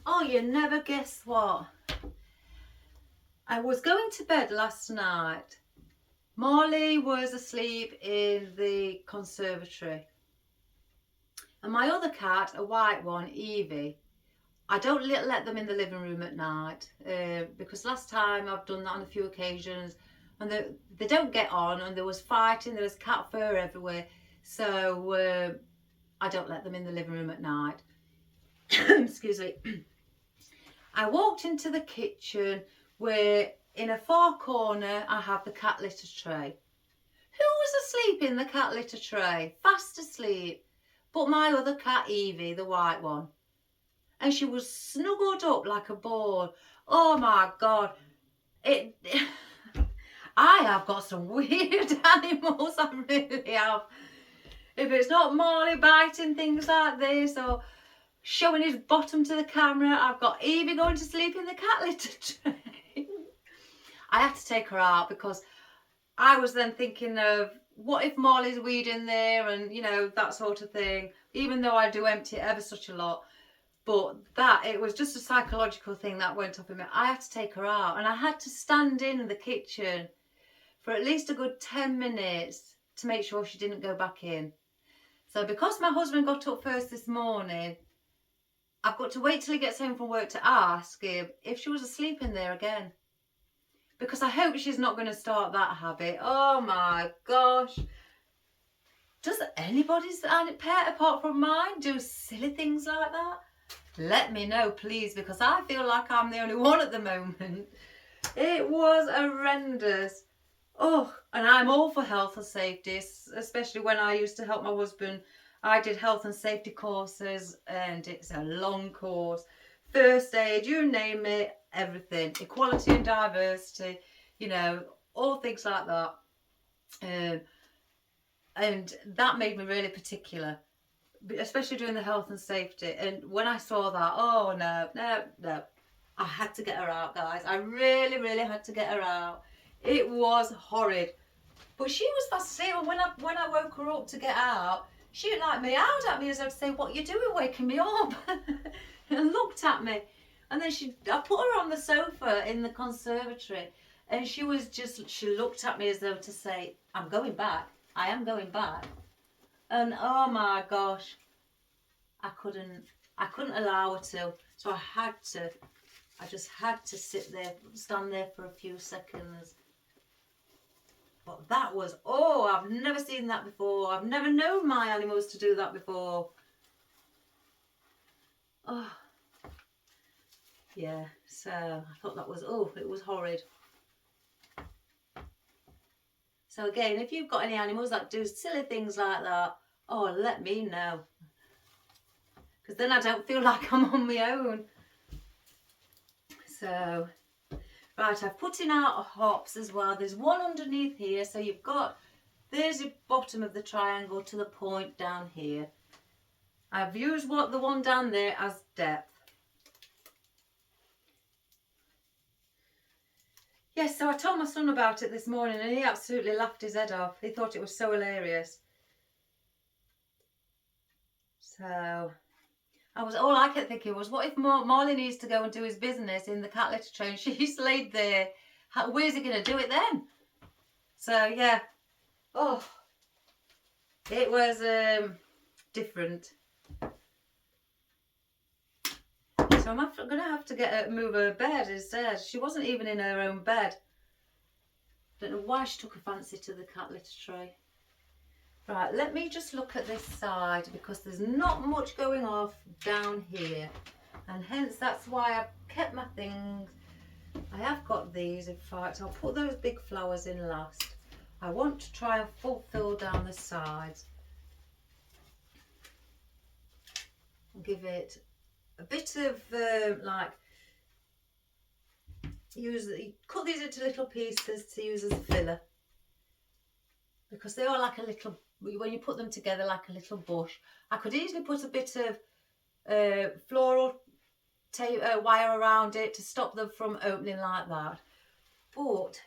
Oh, you never guess what? I was going to bed last night. Marley was asleep in the conservatory. And my other cat, a white one, Evie, I don't let them in the living room at night because last time I've done that on a few occasions and they don't get on, and there was fighting, there was cat fur everywhere. So I don't let them in the living room at night. Excuse me. I walked into the kitchen where in a far corner I have the cat litter tray. Who was asleep in the cat litter tray? Fast asleep. But my other cat, Evie, the white one. And she was snuggled up like a ball. Oh my God. I have got some weird animals, I really have. If it's not Marley biting things like this or showing his bottom to the camera, I've got Evie going to sleep in the cat litter tray. I had to take her out because I was then thinking of what if Marley's weed in there and, you know, that sort of thing. Even though I do empty it ever such a lot. But it was just a psychological thing that went up in me. I had to take her out and I had to stand in the kitchen for at least a good 10 minutes to make sure she didn't go back in. So because my husband got up first this morning, I've got to wait till he gets home from work to ask him if she was asleep in there again. Because I hope she's not going to start that habit. Oh my gosh. Does anybody's pet apart from mine do silly things like that? Let me know, please, because I feel like I'm the only one at the moment. It was horrendous. Oh, and I'm all for health and safety, especially when I used to help my husband. I did health and safety courses, and it's a long course. First aid, you name it, everything. Equality and diversity, you know, all things like that. And that made me really particular, especially doing the health and safety. And when I saw that, oh no, I had to get her out, guys. I really, really had to get her out. It was horrid. But she was fast asleep, and when I woke her up to get out, she like meowed at me as though to say, "What you doing waking me up?" And looked at me. And then I put her on the sofa in the conservatory, and she looked at me as though to say, "I'm going back. I am going back." And oh my gosh, I couldn't allow her to. So I just had to stand there for a few seconds. But that was, I've never seen that before. I've never known my animals to do that before. Oh, yeah, so I thought that was, it was horrid. So again, if you've got any animals that do silly things like that, let me know. Because then I don't feel like I'm on my own. So, right, I've put in out hops as well. There's one underneath here. So there's the bottom of the triangle to the point down here. I've used the one down there as depth. Yes, so I told my son about it this morning and he absolutely laughed his head off. He thought it was so hilarious. So all I kept thinking was, what if Marley needs to go and do his business in the cat litter tray and she's laid there? Where's he going to do it then? So yeah, it was different. So I'm going to have to move her bed instead. She wasn't even in her own bed. Don't know why she took a fancy to the cat litter tray. Right, let me just look at this side because there's not much going off down here. And hence that's why I've kept my things. I have got these, in fact. I'll put those big flowers in last. I want to try and fulfill down the sides. I'll give it a bit of cut these into little pieces to use as a filler. Because they are like a little, when you put them together, like a little bush. I could easily put a bit of floral tape wire around it to stop them from opening like that. But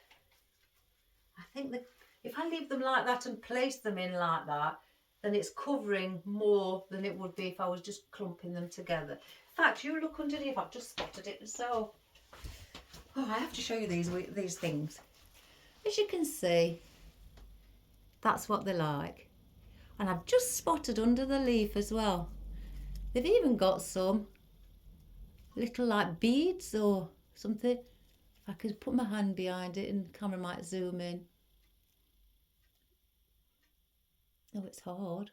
I think that if I leave them like that and place them in like that, then it's covering more than it would be if I was just clumping them together. In fact, you look underneath, I've just spotted it. So, oh, I have to show you these things. As you can see, that's what they're like. And I've just spotted under the leaf as well. They've even got some little like beads or something. I could put my hand behind it and the camera might zoom in. Oh, it's hard.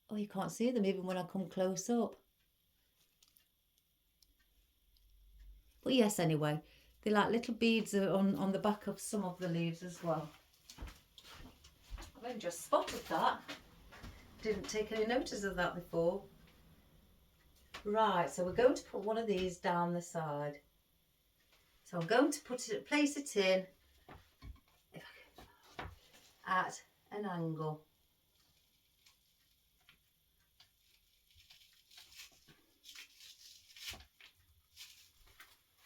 Oh, you can't see them even when I come close up. But yes, anyway, they're like little beads on the back of some of the leaves as well. I've only just spotted that. Didn't take any notice of that before. Right, so we're going to put one of these down the side. So I'm going to place it in at an angle.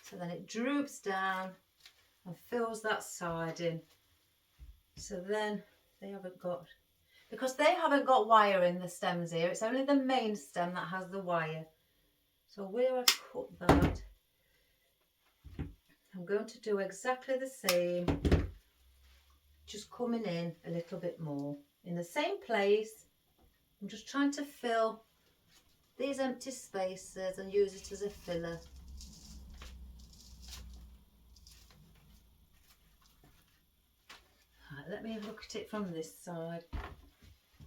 So then it droops down and fills that side in. So then they haven't got, because they haven't got wire in the stems here, it's only the main stem that has the wire. So where I've cut that, I'm going to do exactly the same, just coming in a little bit more. In the same place, I'm just trying to fill these empty spaces and use it as a filler. Right, let me look at it from this side.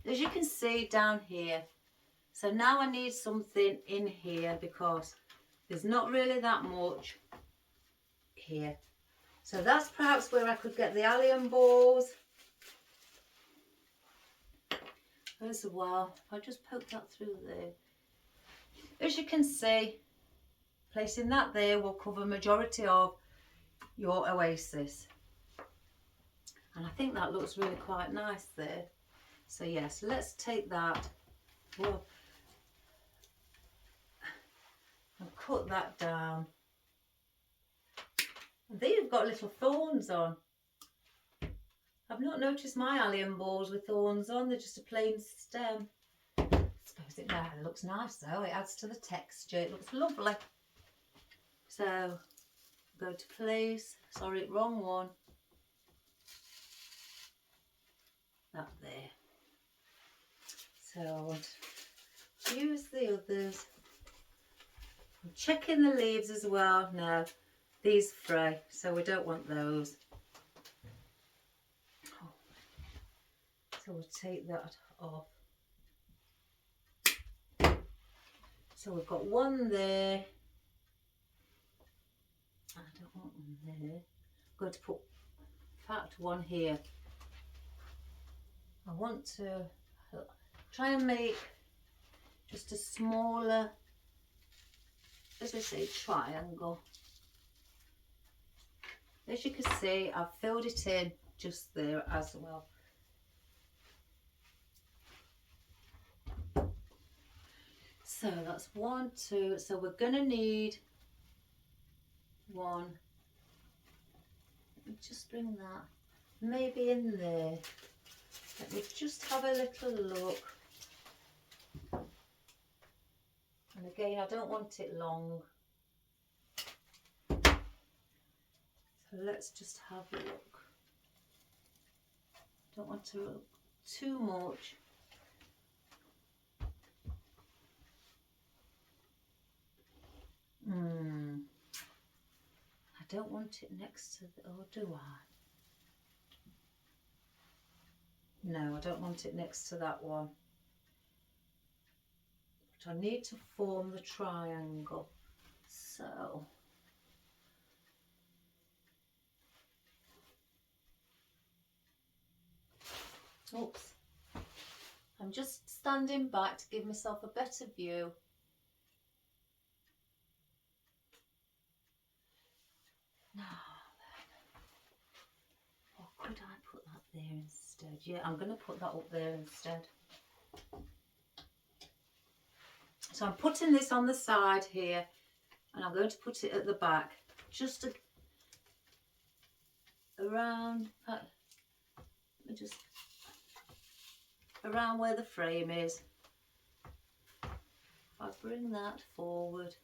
As you can see down here, so now I need something in here because there's not really that much here. So that's perhaps where I could get the allium balls as well. I just poke that through there. As you can see, placing that there will cover majority of your oasis. And I think that looks really quite nice there. So yes, let's take that. Whoa. And cut that down. And they've got little thorns on. I've not noticed my allium balls with thorns on, they're just a plain stem. I suppose it looks nice though, it adds to the texture, it looks lovely. So, go to place, sorry, wrong one. That there. So I want to use the others. I'm checking the leaves as well. No, these fray, so we don't want those. Oh. So we'll take that off. So we've got one there. I don't want one there. I'm going to put, in fact, one here. I want to try and make just a smaller, as we say, triangle. As you can see, I've filled it in just there as well. So that's 1, 2, so we're going to need one. Let me just bring that maybe in there. Let me just have a little look. And again, I don't want it long. So let's just have a look. Don't want to look too much. I don't want it next to the, or do I? No, I don't want it next to that one. But I need to form the triangle. So, oops. I'm just standing back to give myself a better view. Now then, or could I put that there instead? Yeah, I'm going to put that up there instead. So I'm putting this on the side here, and I'm going to put it at the back, just around, just around where the frame is. If I bring that forward.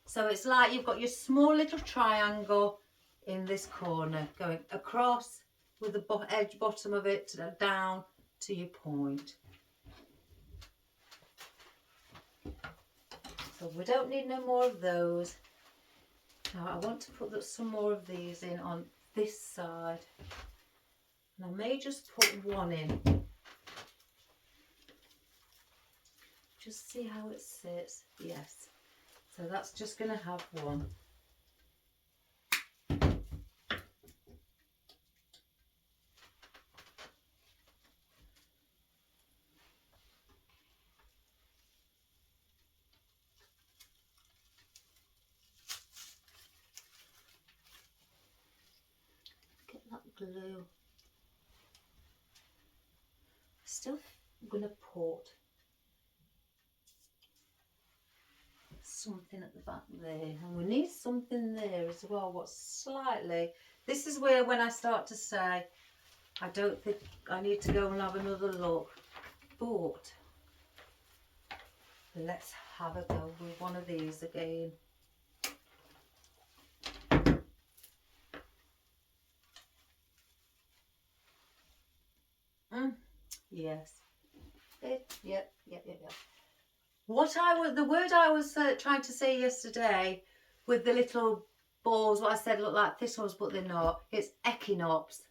So it's like you've got your small little triangle in this corner going across with the edge bottom of it down to your point. So we don't need no more of those. Now I want to put some more of these in on this side. And I may just put one in. Just see how it sits. Yes. So that's just going to have one. Get that glue. Still going to put something at the back there, and we need something there as well. What's slightly, this is where when I start to say I don't think I need to go and have another look, but let's have a go with one of these again. Yes. Yep. The word I was trying to say yesterday with the little balls, what I said look like thistles, but they're not. It's echinops.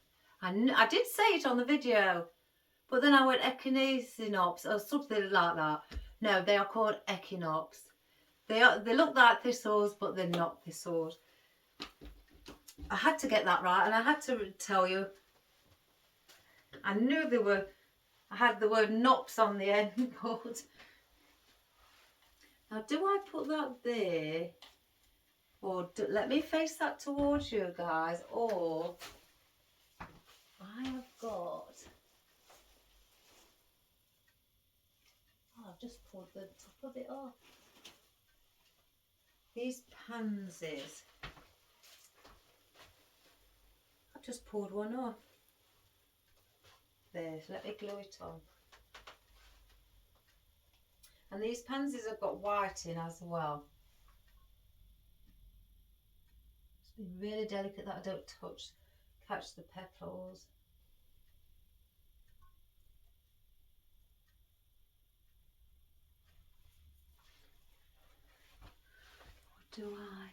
I did say it on the video, but then I went echinacinops or something like that. No, they are called echinops. They look like thistles, but they're not thistles. I had to get that right, and I had to tell you. I knew they were. I had the word nops on the end, but now do I put that there, or let me face that towards you guys, or I have got. Oh, I've just pulled the top of it off. These pansies. I've just pulled one off. There, let me glue it on. And these pansies have got white in as well. Just be really delicate that I don't catch the petals. What do I?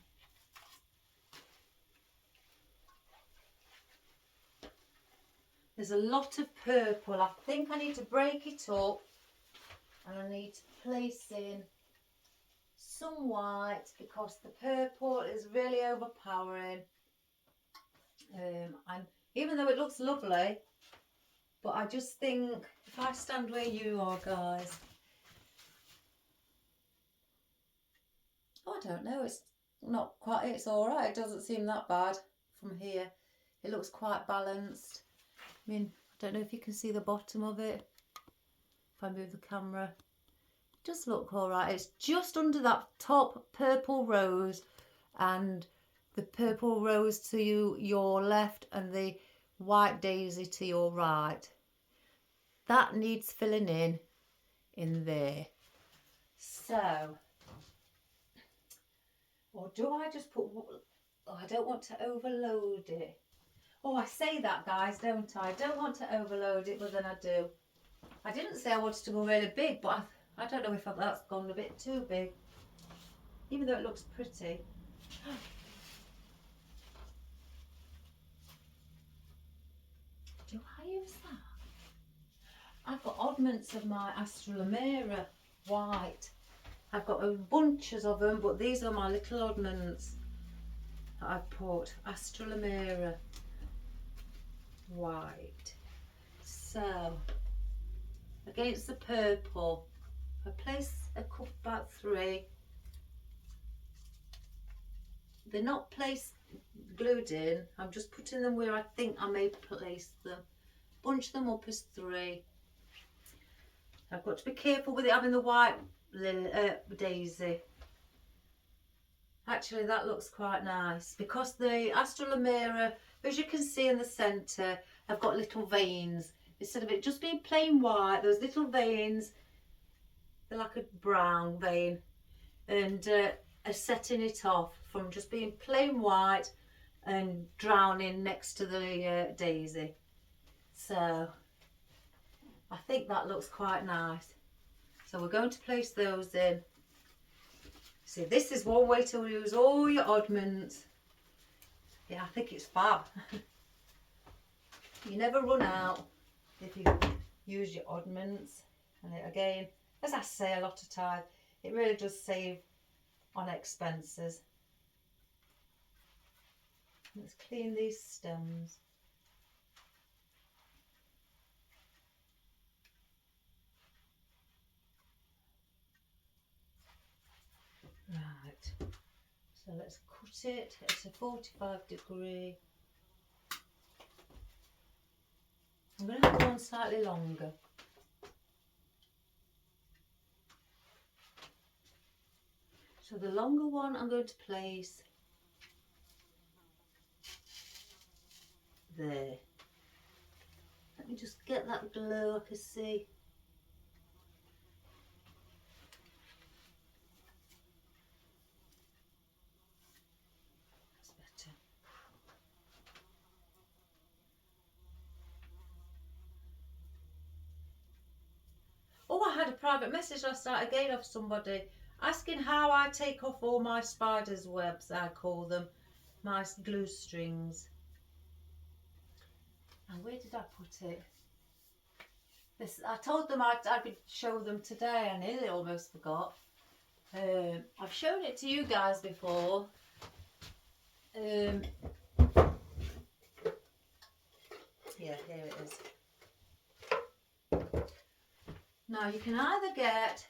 There's a lot of purple. I think I need to break it up, and I need to place in some white because the purple is really overpowering. And even though it looks lovely, but I just think if I stand where you are, guys, I don't know, it's not quite, it's all right. It doesn't seem that bad from here. It looks quite balanced. I mean, I don't know if you can see the bottom of it. If I move the camera, it does look all right. It's just under that top purple rose, and the purple rose to your left and the white daisy to your right. That needs filling in there. So, or do I just put, oh, I don't want to overload it. Oh, I say that, guys, don't I? I don't want to overload it, but then I do. I didn't say I wanted to go really big, but I don't know if that's gone a bit too big, even though it looks pretty. Do I use that? I've got oddments of my Astrolomera white. I've got bunches of them, but these are my little oddments that I've put. Astrolomera white. So against the purple, I place a cup, about 3. They're not placed glued in. I'm just putting them where I think I may place them. Bunch them up as 3. I've got to be careful with it having the white daisy. Actually, that looks quite nice because the Astrolomera, as you can see in the centre, have got little veins. Instead of it just being plain white, those little veins, they're like a brown vein, and are setting it off from just being plain white and drowning next to the daisy. So I think that looks quite nice. So we're going to place those in. See, this is one way to use all your oddments. Yeah, I think it's fab. You never run out if you use your oddments. And again, as I say a lot of times, it really does save on expenses. Let's clean these stems. Right, so let's cut it. It's a 45°. I'm going to have one slightly longer. So the longer one I'm going to place there. Let me just get that glow I can see. That's better. Oh, I had a private message last night again of somebody asking how I take off all my spider's webs, I call them, my glue strings. And where did I put it? This, I told them I'd show them today. I nearly almost forgot. I've shown it to you guys before. Yeah, here it is. Now you can either get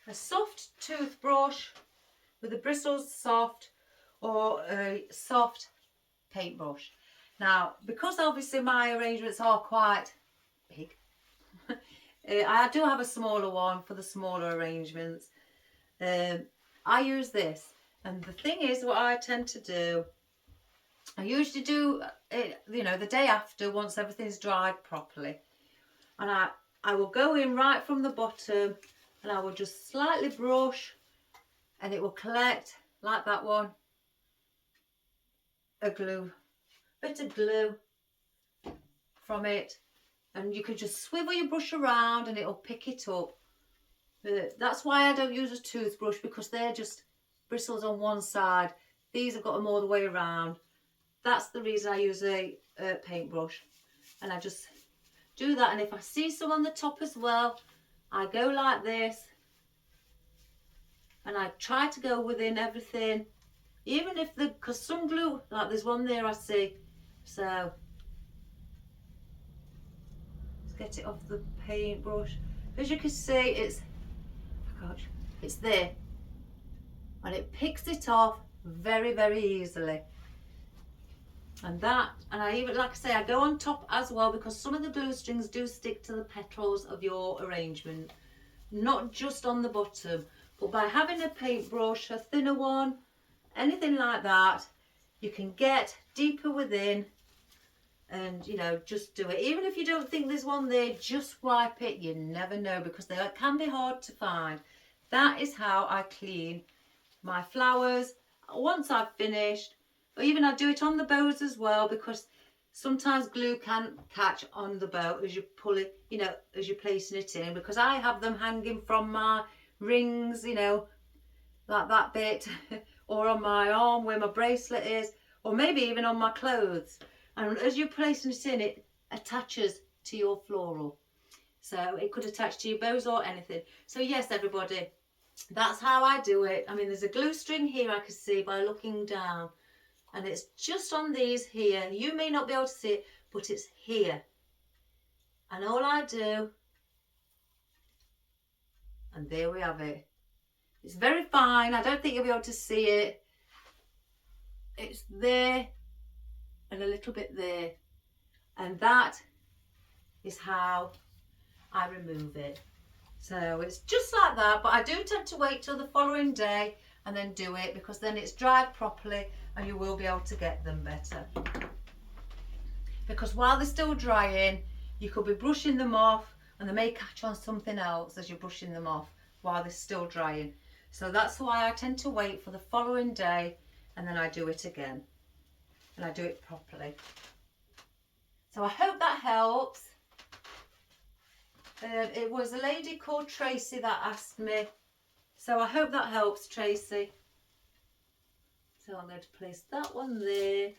a soft toothbrush with the bristles soft, or a soft paintbrush. Now, because obviously my arrangements are quite big, I do have a smaller one for the smaller arrangements. I use this, and the thing is, what I tend to do, I usually do it, you know, the day after, once everything's dried properly, and I will go in right from the bottom, and I will just slightly brush, and it will collect like that one, a bit of glue from it, and you can just swivel your brush around and it'll pick it up. That's why I don't use a toothbrush, because they're just bristles on one side. These have got them all the way around. That's the reason I use a paintbrush, and I just do that. And if I see some on the top as well, I go like this, and I try to go within everything, even if because some glue, like there's one there I see, so let's get it off the paintbrush. As you can see, it's there, and it picks it off very, very easily. And I even, like I say, I go on top as well, because some of the glue strings do stick to the petals of your arrangement, not just on the bottom. But by having a paintbrush, a thinner one, anything like that, you can get deeper within, and you know, just do it. Even if you don't think there's one there, just wipe it. You never know, because they can be hard to find. That is how I clean my flowers once I've finished. Or even I do it on the bows as well, because sometimes glue can catch on the bow as you pull it, you know, as you're placing it in, because I have them hanging from my rings, you know, like that bit, or on my arm where my bracelet is, or maybe even on my clothes. And as you're placing it in, it attaches to your floral. So it could attach to your bows or anything. So yes, everybody, that's how I do it. I mean, there's a glue string here I can see by looking down, and it's just on these here. You may not be able to see it, but it's here. And all I do, and there we have it. It's very fine. I don't think you'll be able to see it. It's there and a little bit there. And that is how I remove it. So it's just like that, but I do tend to wait till the following day and then do it, because then it's dried properly and you will be able to get them better. Because while they're still drying, you could be brushing them off and they may catch on something else as you're brushing them off while they're still drying. So that's why I tend to wait for the following day and then I do it again. And I do it properly. So I hope that helps. It was a lady called Tracy that asked me. So I hope that helps, Tracy. So I'm going to place that one there.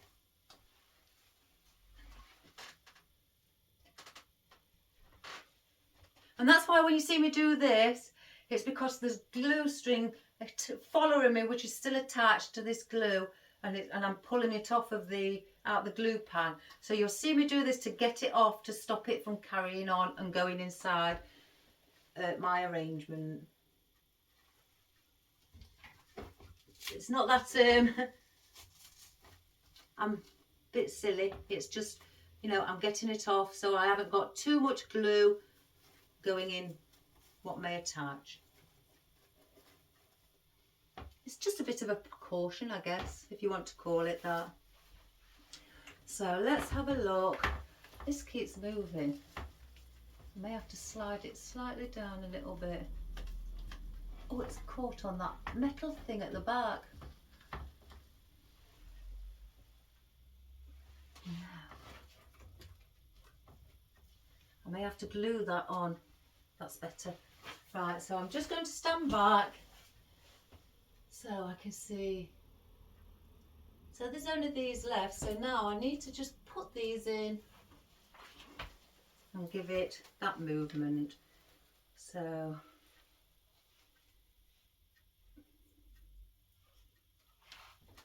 And that's why when you see me do this, it's because there's glue string following me, which is still attached to this glue, and I'm pulling it off of out the glue pan. So you'll see me do this to get it off, to stop it from carrying on and going inside my arrangement. It's not that I'm a bit silly. It's just, you know, I'm getting it off so I haven't got too much glue going in what may attach. It's just a bit of a precaution, I guess, if you want to call it that. So let's have a look. This keeps moving. I may have to slide it slightly down a little bit. Oh, it's caught on that metal thing at the back. Now, I may have to glue that on. That's better. Right, so I'm just going to stand back so I can see. So there's only these left, so now I need to just put these in and give it that movement. So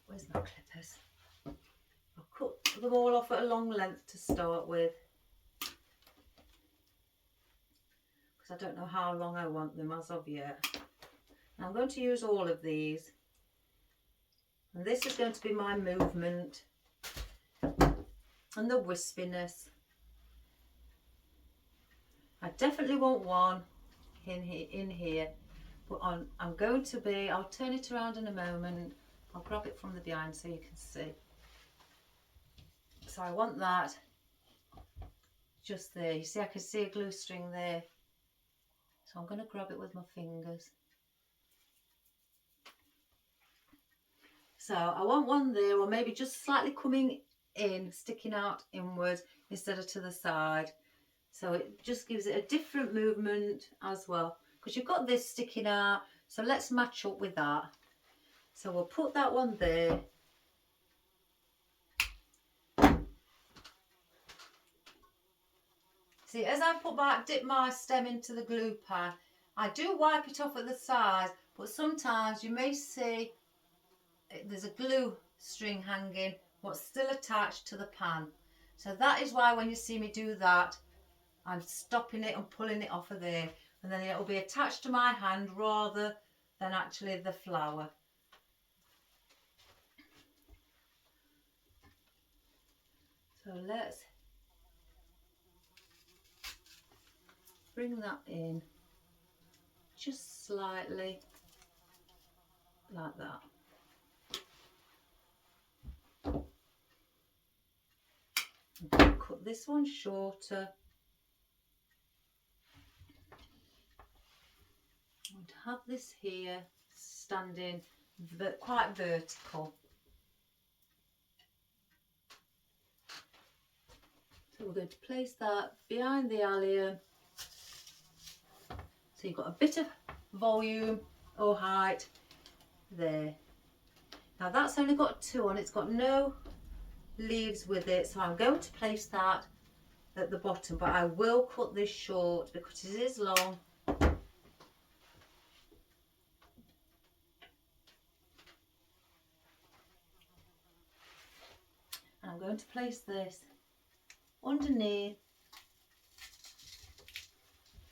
where's my clippers? I'll cut them all off at a long length to start with, because I don't know how long I want them as of yet. Now I'm going to use all of these, and this is going to be my movement and the wispiness. I definitely want one in here, but I'm going to be, I'll turn it around in a moment. I'll grab it from the behind so you can see. So I want that just there. You see, I can see a glue string there. So I'm going to grab it with my fingers. So I want one there, or maybe just slightly coming in, sticking out inwards instead of to the side. So it just gives it a different movement as well, because you've got this sticking out. So let's match up with that. So we'll put that one there. See, as I dip my stem into the glue pan, I do wipe it off at the sides, but sometimes you may see there's a glue string hanging, what's still attached to the pan. So that is why when you see me do that, I'm stopping it and pulling it off of there, and then it'll be attached to my hand rather than actually the flower. So let's bring that in just slightly like that. Cut this one shorter. And have this here standing quite vertical. So we're going to place that behind the allium. So you've got a bit of volume or height there. Now that's only got two on, it's got no leaves with it, so I'm going to place that at the bottom, but I will cut this short because it is long. And I'm going to place this underneath.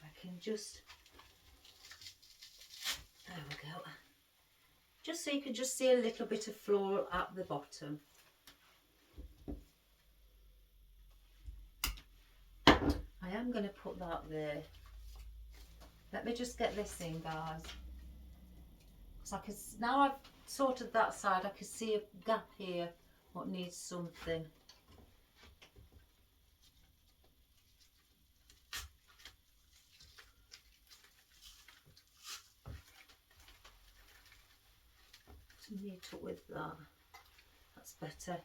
I can just, there we go, just so you can just see a little bit of floral at the bottom. I am going to put that there. Let me just get this in, guys. Because I can, now I've sorted that side, I can see a gap here what needs something. To meet up with that. That's better.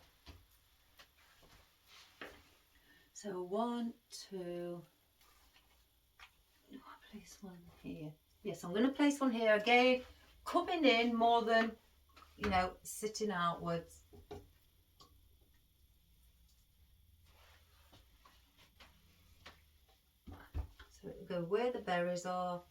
So 1, 2. I'll place one here. Yes, I'm going to place one here again, coming in more than, you know, sitting outwards. So it'll go where the berries are.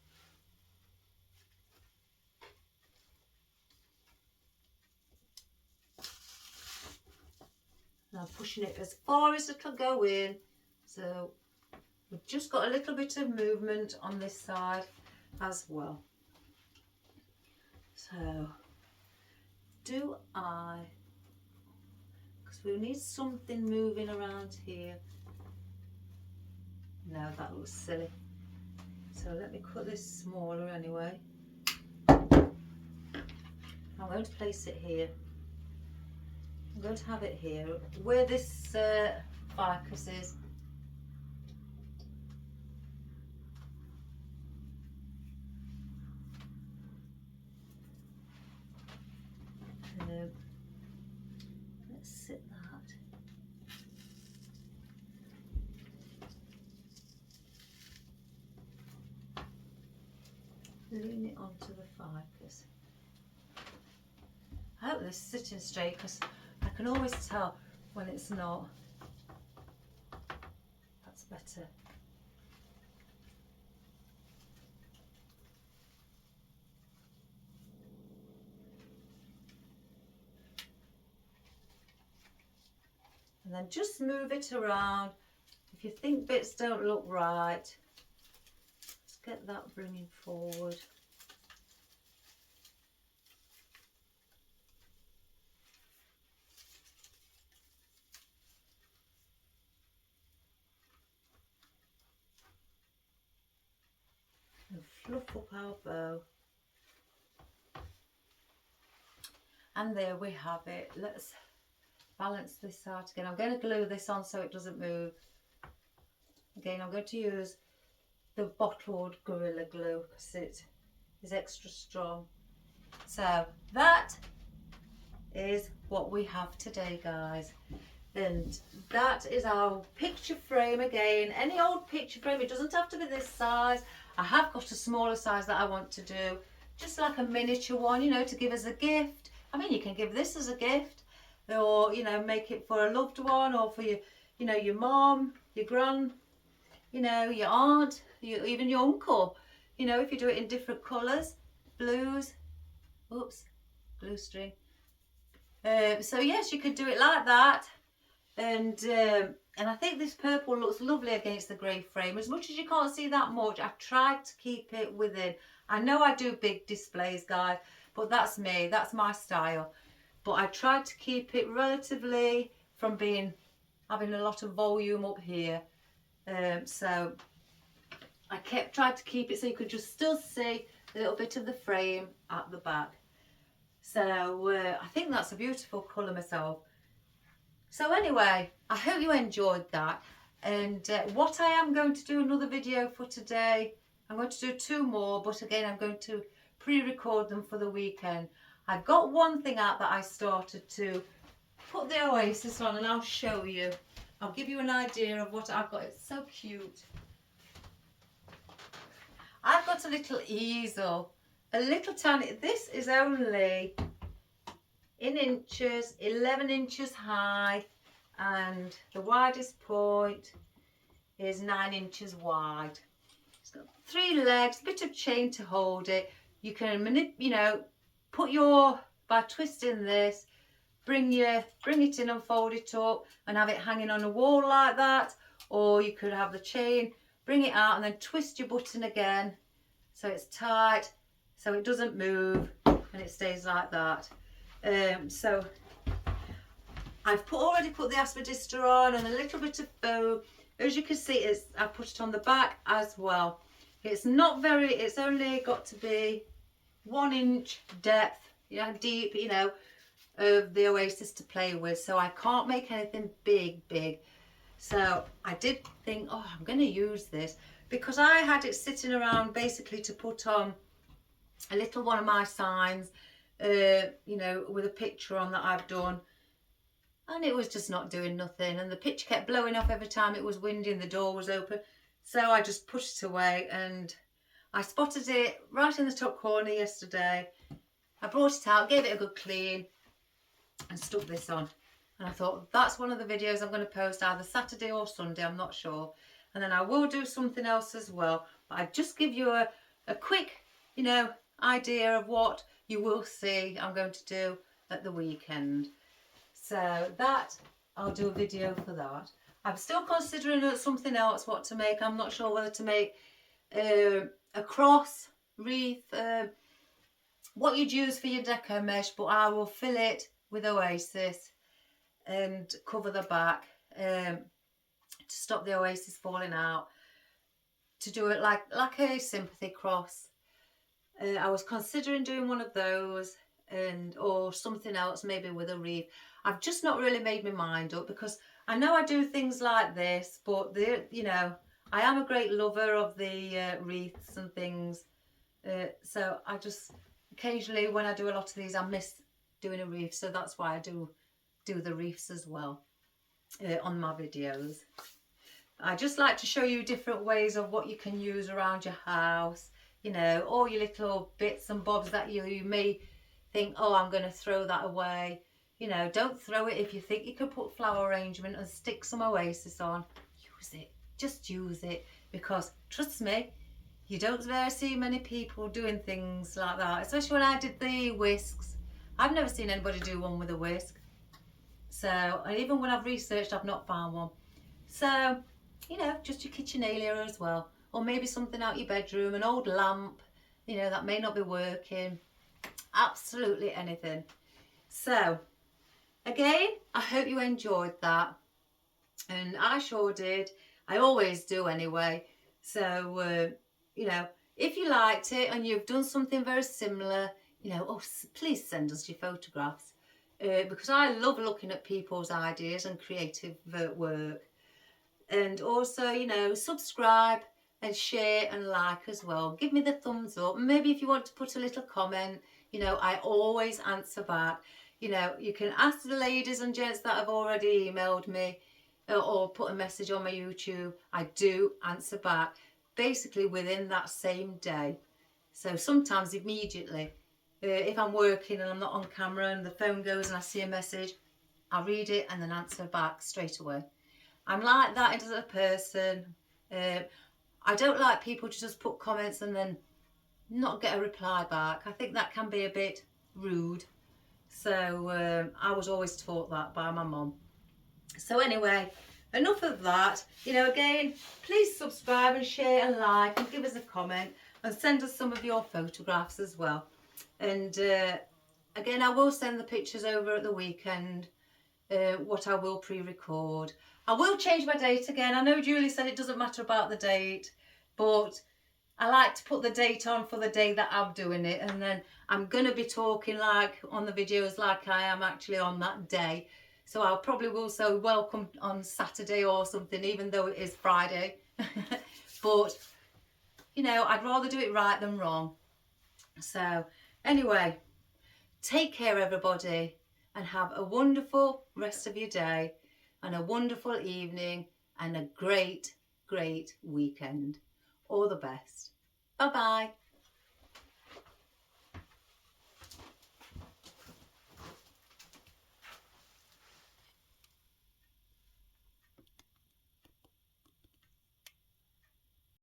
And I'm pushing it as far as it'll go in. So we've just got a little bit of movement on this side as well. So do I, because we need something moving around here. No, that looks silly. So let me cut this smaller anyway. I'm going to place it here. I'm going to have it here where this ficus is. Let's sit that. Lean it onto the ficus. I hope this is sitting straight because I can always tell when it's not. That's better. And then just move it around. If you think bits don't look right, let's get that bringing forward. And fluff up our bow. And there we have it. Let's balance this out again. I'm going to glue this on so it doesn't move. Again, I'm going to use the bottled Gorilla Glue because it is extra strong. So that is what we have today, guys. And that is our picture frame again. Any old picture frame, it doesn't have to be this size. I have got a smaller size that I want to do, just like a miniature one, you know, to give as a gift. I mean, you can give this as a gift, or, you know, make it for a loved one, or for your, you know, your mom, your gran, you know, your aunt, even your uncle. You know, if you do it in different colours, blues, oops, glue string. So yes, you could do it like that. And I think this purple looks lovely against the grey frame. As much as you can't see that much, I've tried to keep it within. I know I do big displays, guys, but that's me, that's my style. But I tried to keep it relatively from having a lot of volume up here. So I tried to keep it so you could just still see a little bit of the frame at the back. So I think that's a beautiful colour myself. So anyway, I hope you enjoyed that. And what I am going to do another video for today, I'm going to do 2 more, but again, I'm going to pre-record them for the weekend. I've got one thing out that I started to put the oasis on, and I'll show you. I'll give you an idea of what I've got. It's so cute. I've got a little easel, a little tiny, this is only in inches, 11 inches high, and the widest point is 9 inches wide. It's got 3 legs, a bit of chain to hold it. You can, you know, by twisting this, bring it in and fold it up and have it hanging on a wall like that, or you could have the chain, bring it out and then twist your button again so it's tight, so it doesn't move and it stays like that. So I've already put the aspidistra on and a little bit of bow. As you can see, I put it on the back as well. It's not very, it's only got to be 1 inch depth, deep, of the oasis to play with. So I can't make anything big. So I did think, oh, I'm going to use this because I had it sitting around basically to put on a little one of my signs, with a picture on that I've done. And it was just not doing nothing. And the picture kept blowing off every time it was windy and the door was open. So I just put it away, and I spotted it right in the top corner yesterday. I brought it out, gave it a good clean and stuck this on. And I thought that's one of the videos I'm going to post either Saturday or Sunday, I'm not sure. And then I will do something else as well. But I just give you a quick, idea of what you will see I'm going to do at the weekend. So that, I'll do a video for that. I'm still considering something else what to make. I'm not sure whether to make a cross wreath, what you'd use for your deco mesh, but I will fill it with oasis and cover the back to stop the oasis falling out, to do it like a sympathy cross. I was considering doing one of those or something else, maybe with a wreath. I've just not really made my mind up because I know I do things like this, but I am a great lover of the wreaths and things. So I just occasionally, when I do a lot of these, I miss doing a wreath. So that's why I do the wreaths as well on my videos. I just like to show you different ways of what you can use around your house. All your little bits and bobs that you may think, oh, I'm going to throw that away. Don't throw it. If you think you could put flower arrangement and stick some oasis on, use it. Just use it, because trust me, you don't see many people doing things like that, especially when I did the whisks. I've never seen anybody do one with a whisk. So, and even when I've researched, I've not found one. So, just your kitchen area as well. Or maybe something out your bedroom, an old lamp, that may not be working. Absolutely anything. So, again, I hope you enjoyed that. And I sure did. I always do anyway. So, if you liked it and you've done something very similar, please send us your photographs. Because I love looking at people's ideas and creative work. And also, subscribe and share and like as well. Give me the thumbs up. Maybe if you want to put a little comment, I always answer back. You can ask the ladies and gents that have already emailed me or put a message on my YouTube. I do answer back basically within that same day. So sometimes immediately. If I'm working and I'm not on camera and the phone goes and I see a message, I read it and then answer back straight away. I'm like that as a person. I don't like people to just put comments and then not get a reply back. I think that can be a bit rude. So I was always taught that by my mum. So anyway, enough of that. Again, please subscribe and share and like and give us a comment and send us some of your photographs as well. And again, I will send the pictures over at the weekend, what I will pre-record. I will change my date again. I know Julie said it doesn't matter about the date, but I like to put the date on for the day that I'm doing it, and then I'm going to be talking like on the videos like I am actually on that day. So I'll probably will say welcome on Saturday or something, even though it is Friday. But, I'd rather do it right than wrong. So anyway, take care everybody and have a wonderful rest of your day and a wonderful evening and a great weekend. All the best. Bye bye.